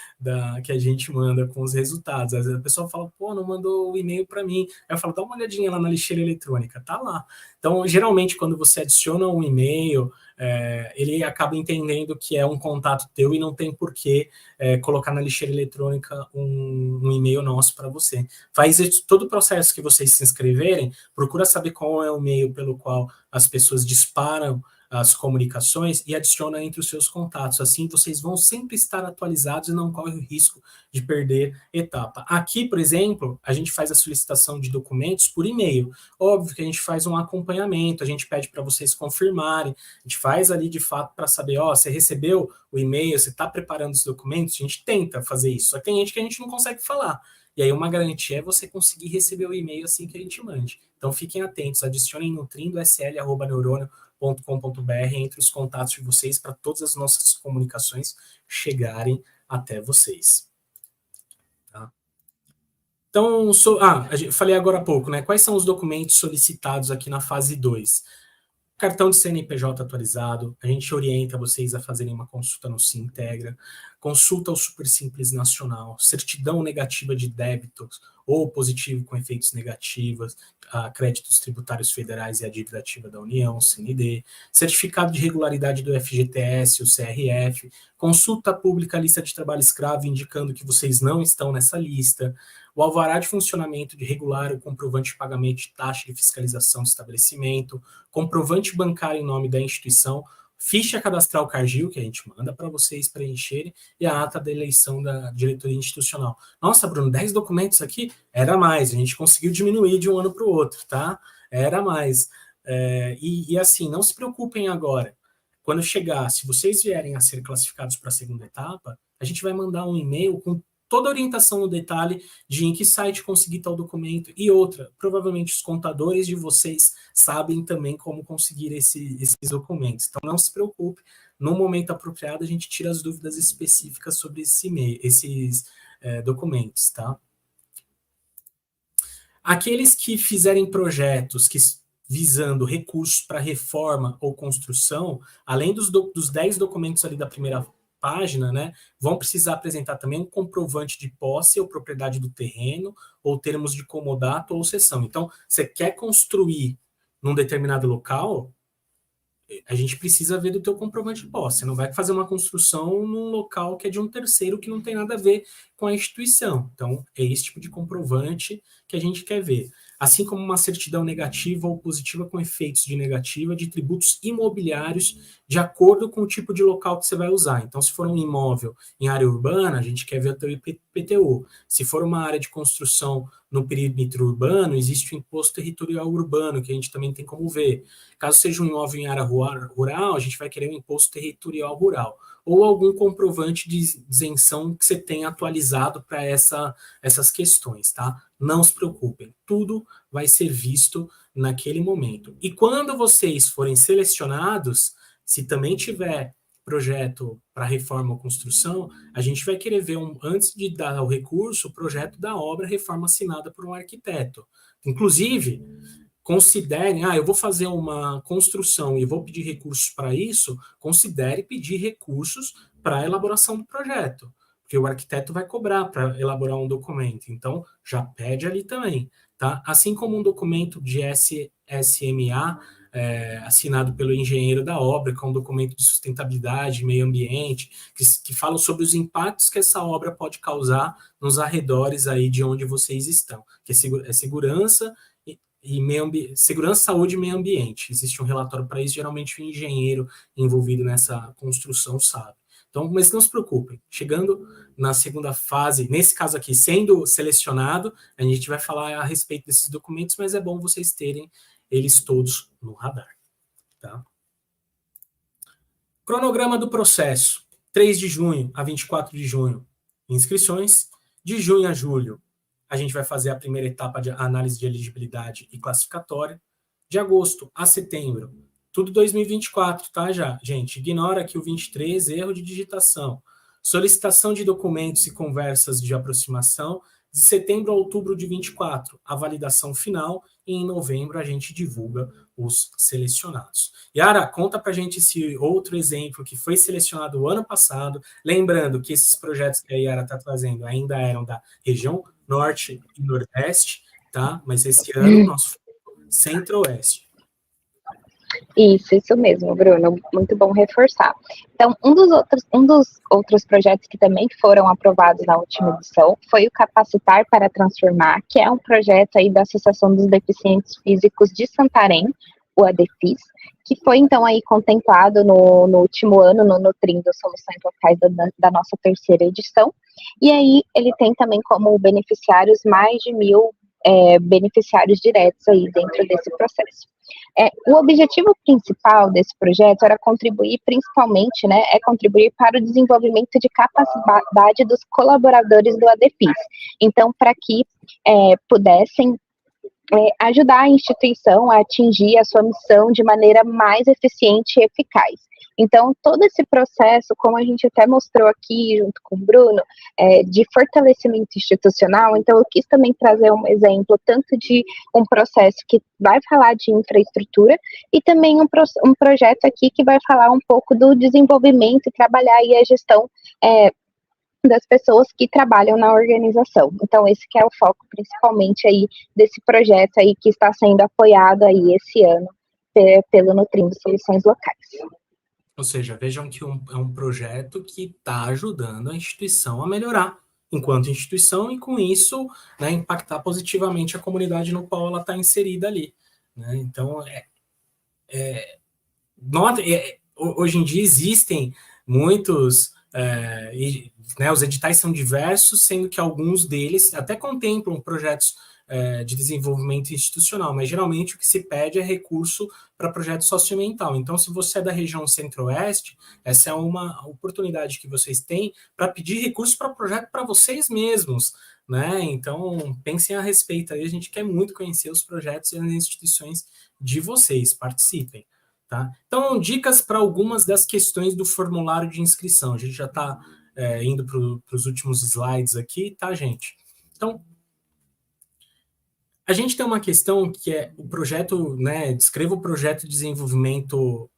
que a gente manda com os resultados. Às vezes a pessoa fala, pô, não mandou o e-mail para mim. Aí eu falo, dá uma olhadinha lá na lixeira eletrônica, tá lá. Então, geralmente, quando você adiciona um e-mail, ele acaba entendendo que é um contato teu e não tem por que colocar na lixeira eletrônica um e-mail nosso para você. Faz todo o processo que vocês se inscreverem, procura saber qual é o e-mail pelo qual as pessoas disparam as comunicações e adiciona entre os seus contatos. Assim, vocês vão sempre estar atualizados e não corre o risco de perder etapa. Aqui, por exemplo, a gente faz a solicitação de documentos por e-mail. Óbvio que a gente faz um acompanhamento, a gente pede para vocês confirmarem, a gente faz ali de fato para saber, você recebeu o e-mail, você está preparando os documentos, a gente tenta fazer isso. Só que tem gente que a gente não consegue falar. E aí uma garantia é você conseguir receber o e-mail assim que a gente mande. Então fiquem atentos, adicionem nutrindo.sl@neurônio.com.br entre os contatos de vocês para todas as nossas comunicações chegarem até vocês. Tá? Então, falei agora há pouco, né? Quais são os documentos solicitados aqui na fase 2? cartão de CNPJ atualizado, a gente orienta vocês a fazerem uma consulta no Sintegra, consulta ao Super Simples Nacional, certidão negativa de débitos ou positivo com efeitos negativos, a créditos tributários federais e a dívida ativa da União, CND, certificado de regularidade do FGTS, o CRF, consulta pública lista de trabalho escravo indicando que vocês não estão nessa lista, o alvará de funcionamento de regular o comprovante de pagamento de taxa de fiscalização do estabelecimento, comprovante bancário em nome da instituição, ficha cadastral Cargill, que a gente manda para vocês preencherem, e a ata da eleição da diretoria institucional. Nossa, Bruno, 10 documentos aqui? Era mais, a gente conseguiu diminuir de um ano para o outro, tá? Era mais. E assim, não se preocupem agora. Quando chegar, se vocês vierem a ser classificados para a segunda etapa, a gente vai mandar um e-mail com toda a orientação no detalhe de em que site conseguir tal documento e outra. Provavelmente os contadores de vocês sabem também como conseguir esses documentos. Então não se preocupe, no momento apropriado a gente tira as dúvidas específicas sobre esses documentos, tá? Aqueles que fizerem projetos visando recursos para reforma ou construção, além dos 10 documentos ali da primeira página, né, vão precisar apresentar também um comprovante de posse ou propriedade do terreno, ou termos de comodato ou cessão. Então, você quer construir num determinado local, a gente precisa ver do teu comprovante de posse. Você não vai fazer uma construção num local que é de um terceiro que não tem nada a ver com a instituição. Então, é esse tipo de comprovante que a gente quer ver. Assim como uma certidão negativa ou positiva com efeitos de negativa de tributos imobiliários de acordo com o tipo de local que você vai usar. Então, se for um imóvel em área urbana, a gente quer ver o teu IPTU. Se for uma área de construção no perímetro urbano, existe o imposto territorial urbano, que a gente também tem como ver. Caso seja um imóvel em área rural, a gente vai querer um imposto territorial rural. Ou algum comprovante de isenção que você tenha atualizado para essas questões, tá? Não se preocupem, tudo vai ser visto naquele momento. E quando vocês forem selecionados, se também tiver projeto para reforma ou construção, a gente vai querer ver, antes de dar o recurso, o projeto da obra reforma assinada por um arquiteto. Inclusive, considerem, eu vou fazer uma construção e vou pedir recursos para isso, considere pedir recursos para a elaboração do projeto, porque o arquiteto vai cobrar para elaborar um documento, então já pede ali também, tá? Assim como um documento de SMA, assinado pelo engenheiro da obra, que é um documento de sustentabilidade, meio ambiente, que fala sobre os impactos que essa obra pode causar nos arredores aí de onde vocês estão, que é segurança, segurança, saúde e meio ambiente. Existe um relatório para isso, geralmente o engenheiro envolvido nessa construção sabe. Então, mas não se preocupem, chegando na segunda fase, nesse caso aqui, sendo selecionado, a gente vai falar a respeito desses documentos, mas é bom vocês terem eles todos no radar. Tá? Cronograma do processo, 3 de junho a 24 de junho, inscrições, de junho a julho, a gente vai fazer a primeira etapa de análise de elegibilidade e classificatória. De agosto a setembro, tudo 2024, tá, gente? Ignora aqui o 23, erro de digitação. Solicitação de documentos e conversas de aproximação. De setembro a outubro de 24, a validação final. E em novembro a gente divulga os selecionados. Yara, conta pra gente esse outro exemplo que foi selecionado o ano passado. Lembrando que esses projetos que a Yara está trazendo ainda eram da região Norte e Nordeste, tá? Mas esse ano nosso Centro-Oeste. Isso mesmo, Bruno. Muito bom reforçar. Então, um dos outros projetos que também foram aprovados na última edição foi o Capacitar para Transformar, que é um projeto aí da Associação dos Deficientes Físicos de Santarém, o ADEFIS, que foi então aí contemplado no último ano no Nutrindo Soluções Locais da nossa terceira edição. E aí ele tem também como beneficiários mais de 1.000 beneficiários diretos aí dentro desse processo. O objetivo principal desse projeto era contribuir principalmente, contribuir para o desenvolvimento de capacidade dos colaboradores do ADEFIS. Então, para que pudessem ajudar a instituição a atingir a sua missão de maneira mais eficiente e eficaz. Então, todo esse processo, como a gente até mostrou aqui junto com o Bruno, de fortalecimento institucional, então eu quis também trazer um exemplo tanto de um processo que vai falar de infraestrutura e também um projeto aqui que vai falar um pouco do desenvolvimento e trabalhar aí a gestão das pessoas que trabalham na organização. Então, esse que é o foco principalmente aí desse projeto aí que está sendo apoiado aí esse ano pelo Nutrindo Soluções Locais. Ou seja, vejam que é um projeto que está ajudando a instituição a melhorar enquanto instituição e, com isso, né, impactar positivamente a comunidade no qual ela está inserida ali. Né? Então, hoje em dia existem muitos... né, os editais são diversos, sendo que alguns deles até contemplam projetos de desenvolvimento institucional, mas geralmente o que se pede é recurso para projeto socioambiental. Então, se você é da região centro-oeste, essa é uma oportunidade que vocês têm para pedir recurso para projeto para vocês mesmos, né? Então, pensem a respeito aí, a gente quer muito conhecer os projetos e as instituições de vocês, participem. Tá? Então, dicas para algumas das questões do formulário de inscrição. A gente já está indo para os últimos slides aqui, tá, gente? Então, a gente tem uma questão que é o projeto, né? Descreva o projeto de desenvolvimento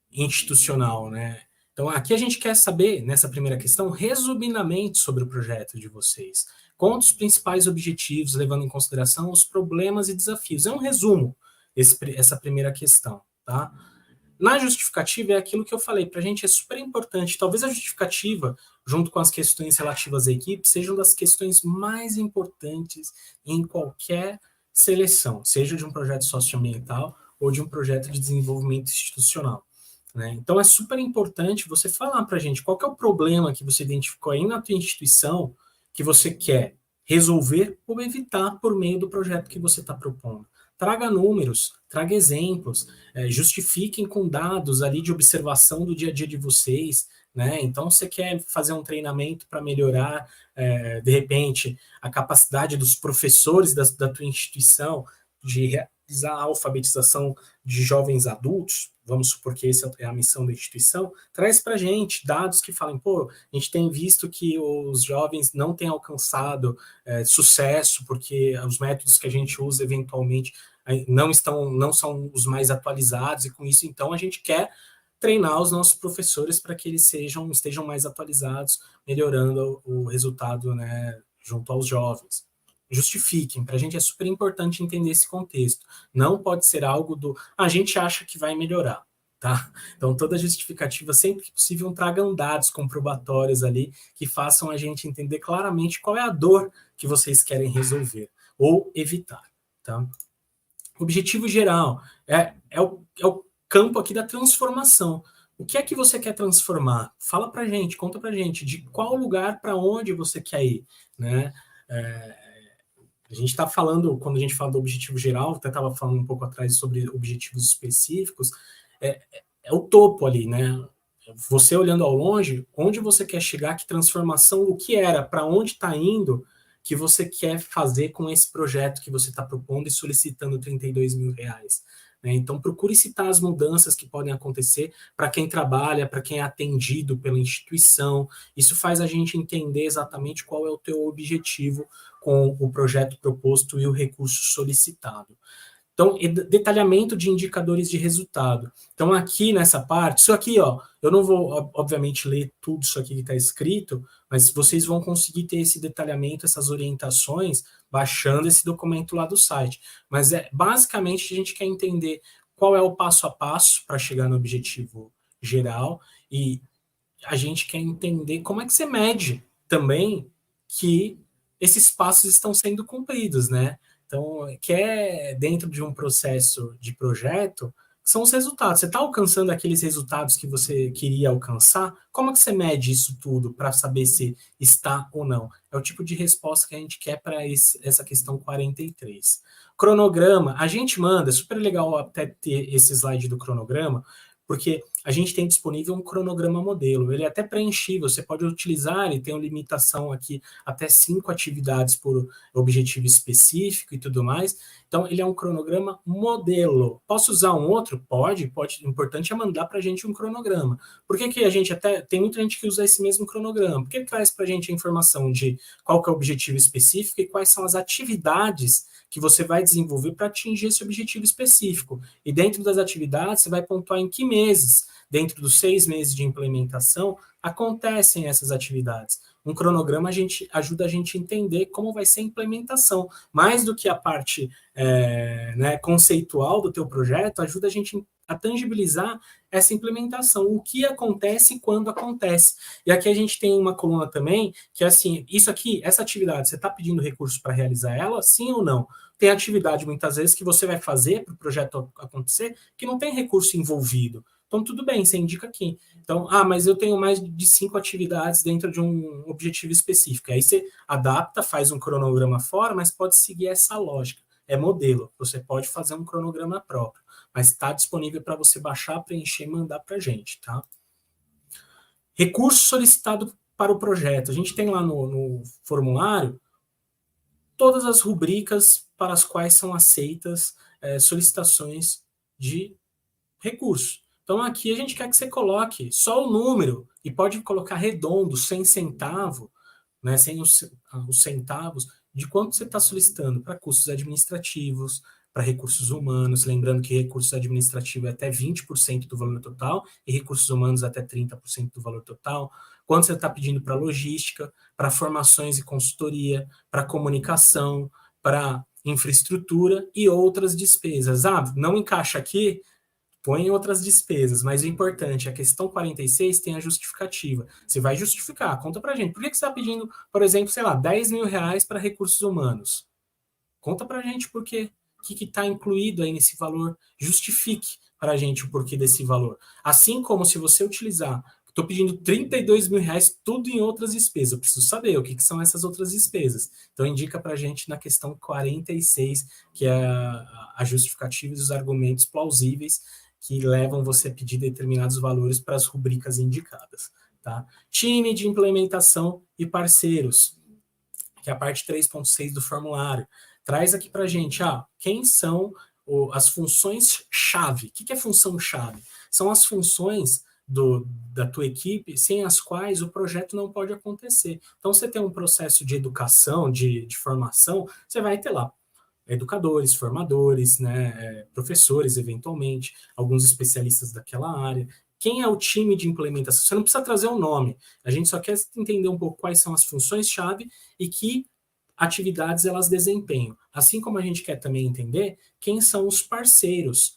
institucional, né? Então, aqui a gente quer saber, nessa primeira questão, resumidamente sobre o projeto de vocês. Conta os principais objetivos, levando em consideração os problemas e desafios. É um resumo, essa primeira questão, tá? Na justificativa é aquilo que eu falei, para a gente é super importante. Talvez a justificativa, junto com as questões relativas à equipe, sejam das questões mais importantes em qualquer seleção, seja de um projeto socioambiental ou de um projeto de desenvolvimento institucional. Né? Então é super importante você falar para a gente qual que é o problema que você identificou aí na tua instituição que você quer resolver ou evitar por meio do projeto que você está propondo. Traga números, traga exemplos, justifiquem com dados ali de observação do dia a dia de vocês, né? Então, você quer fazer um treinamento para melhorar, de repente, a capacidade dos professores da tua instituição de realizar a alfabetização de jovens adultos, vamos supor que essa é a missão da instituição, traz para a gente dados que falem, pô, a gente tem visto que os jovens não têm alcançado sucesso, porque os métodos que a gente usa eventualmente não são os mais atualizados, e com isso, então, a gente quer treinar os nossos professores para que eles estejam mais atualizados, melhorando o resultado, né, junto aos jovens. Justifiquem, para a gente é super importante entender esse contexto. Não pode ser algo a gente acha que vai melhorar, tá? Então, toda justificativa, sempre que possível, tragam dados comprobatórios ali que façam a gente entender claramente qual é a dor que vocês querem resolver ou evitar, tá? Objetivo geral é o campo aqui da transformação. O que é que você quer transformar? Fala pra gente, conta pra gente de qual lugar para onde você quer ir, né? A gente está falando, quando a gente fala do objetivo geral, até estava falando um pouco atrás sobre objetivos específicos, é o topo ali, né? Você olhando ao longe, onde você quer chegar, que transformação, o que era, para onde está indo, que você quer fazer com esse projeto que você está propondo e solicitando R$32 mil. Né? Então, procure citar as mudanças que podem acontecer para quem trabalha, para quem é atendido pela instituição. Isso faz a gente entender exatamente qual é o teu objetivo com o projeto proposto e o recurso solicitado. Então, detalhamento de indicadores de resultado. Então, aqui nessa parte, isso aqui, ó, eu não vou, obviamente, ler tudo isso aqui que está escrito, mas vocês vão conseguir ter esse detalhamento, essas orientações, baixando esse documento lá do site. Mas, basicamente, a gente quer entender qual é o passo a passo para chegar no objetivo geral e a gente quer entender como é que você mede também que esses passos estão sendo cumpridos, né? Então, que é dentro de um processo de projeto, são os resultados. Você está alcançando aqueles resultados que você queria alcançar? Como é que você mede isso tudo para saber se está ou não? É o tipo de resposta que a gente quer para essa questão 43. Cronograma, a gente manda, é super legal até ter esse slide do cronograma, porque a gente tem disponível um cronograma modelo. Ele é até preenchível, você pode utilizar, ele tem uma limitação aqui, até 5 atividades por objetivo específico e tudo mais. Então, ele é um cronograma modelo. Posso usar um outro? Pode. O importante é mandar para a gente um cronograma. Por que a gente até... Tem muita gente que usa esse mesmo cronograma. Porque ele traz para a gente a informação de qual que é o objetivo específico e quais são as atividades que você vai desenvolver para atingir esse objetivo específico. E dentro das atividades, você vai pontuar em que meses, dentro dos 6 meses de implementação, acontecem essas atividades. Um cronograma ajuda a gente a entender como vai ser a implementação. Mais do que a parte conceitual do teu projeto, ajuda a gente a tangibilizar essa implementação, o que acontece e quando acontece. E aqui a gente tem uma coluna também, que é assim, isso aqui, essa atividade, você está pedindo recursos para realizar ela, sim ou não? Tem atividade, muitas vezes, que você vai fazer para o projeto acontecer, que não tem recurso envolvido. Então, tudo bem, você indica aqui. Então, mas eu tenho mais de 5 atividades dentro de um objetivo específico. Aí você adapta, faz um cronograma fora, mas pode seguir essa lógica. É modelo, você pode fazer um cronograma próprio, mas está disponível para você baixar, preencher e mandar para a gente, tá? Recurso solicitado para o projeto. A gente tem lá no formulário todas as rubricas para as quais são aceitas solicitações de recurso. Então, aqui a gente quer que você coloque só o número, e pode colocar redondo, sem centavo, né, sem os centavos, de quanto você está solicitando para custos administrativos, para recursos humanos, lembrando que recursos administrativos é até 20% do valor total, e recursos humanos até 30% do valor total, quanto você está pedindo para logística, para formações e consultoria, para comunicação, para infraestrutura e outras despesas. Não encaixa aqui? Põe outras despesas, mas o importante, a questão 46 tem a justificativa. Você vai justificar, conta pra gente. Por que você está pedindo, por exemplo, sei lá, 10 mil reais para recursos humanos? Conta pra gente por quê. O que está incluído aí nesse valor? Justifique para a gente o porquê desse valor. Assim como se você utilizar, estou pedindo 32 mil reais tudo em outras despesas. Eu preciso saber o que são essas outras despesas. Então, indica para a gente na questão 46, que é a justificativa e os argumentos plausíveis que levam você a pedir determinados valores para as rubricas indicadas. Tá? Time de implementação e parceiros, que é a parte 3.6 do formulário. Traz aqui para a gente, quem são as funções-chave. O que é função-chave? São as funções da tua equipe sem as quais o projeto não pode acontecer. Então, você tem um processo de educação, de formação, você vai ter lá educadores, formadores, né, professores, eventualmente, alguns especialistas daquela área. Quem é o time de implementação? Você não precisa trazer um nome, a gente só quer entender um pouco quais são as funções-chave e que atividades elas desempenham. Assim como a gente quer também entender quem são os parceiros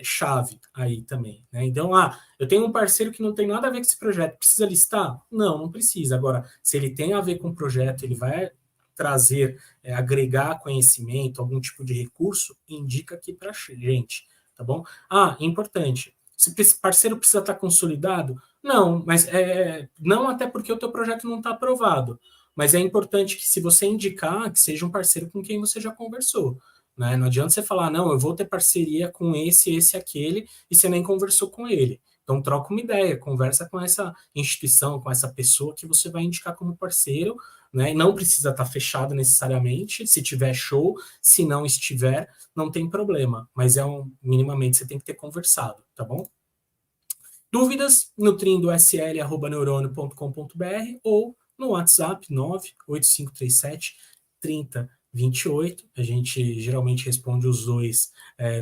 chave aí também. Né? Então, eu tenho um parceiro que não tem nada a ver com esse projeto, precisa listar? Não precisa. Agora, se ele tem a ver com o projeto, ele vai trazer, agregar conhecimento, algum tipo de recurso, indica aqui para a gente, tá bom? Importante, esse parceiro precisa estar consolidado? Não, mas não até porque o teu projeto não está aprovado, mas é importante que se você indicar, que seja um parceiro com quem você já conversou, né? Não adianta você falar, não, eu vou ter parceria com esse, aquele, e você nem conversou com ele. Então, troca uma ideia, conversa com essa instituição, com essa pessoa que você vai indicar como parceiro, né? Não precisa estar fechado necessariamente, se tiver show, se não estiver, não tem problema, mas minimamente você tem que ter conversado, tá bom? Dúvidas? nutrindo.sl@neurônio.com.br ou no WhatsApp 98537-3028. A gente geralmente responde os dois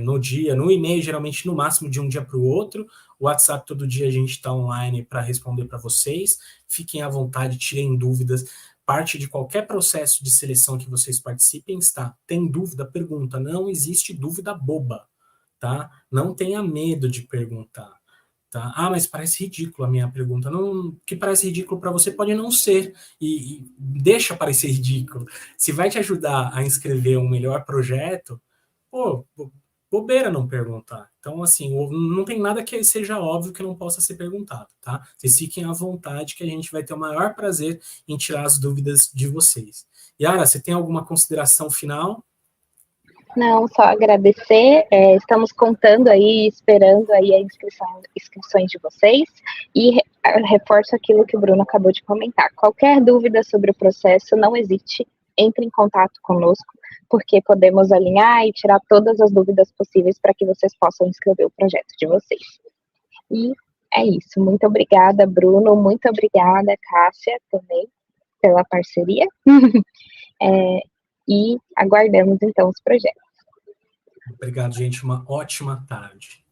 no dia, no e-mail, geralmente no máximo de um dia para o outro. O WhatsApp, todo dia a gente está online para responder para vocês. Fiquem à vontade, tirem dúvidas. Parte de qualquer processo de seleção que vocês participem está. Tem dúvida? Pergunta. Não existe dúvida boba, tá? Não tenha medo de perguntar. Tá? Mas parece ridículo a minha pergunta. Não, que parece ridículo para você pode não ser, e deixa parecer ridículo. Se vai te ajudar a inscrever um melhor projeto, bobeira não perguntar. Então, assim, não tem nada que seja óbvio que não possa ser perguntado, tá? Vocês fiquem à vontade que a gente vai ter o maior prazer em tirar as dúvidas de vocês. Yara, você tem alguma consideração final? Não, só agradecer. Estamos contando aí, esperando aí a inscrições de vocês e reforço aquilo que o Bruno acabou de comentar. Qualquer dúvida sobre o processo, não hesite, entre em contato conosco, porque podemos alinhar e tirar todas as dúvidas possíveis para que vocês possam inscrever o projeto de vocês. E é isso. Muito obrigada, Bruno. Muito obrigada, Cássia, também, pela parceria. E aguardamos, então, os projetos. Obrigado, gente. Uma ótima tarde.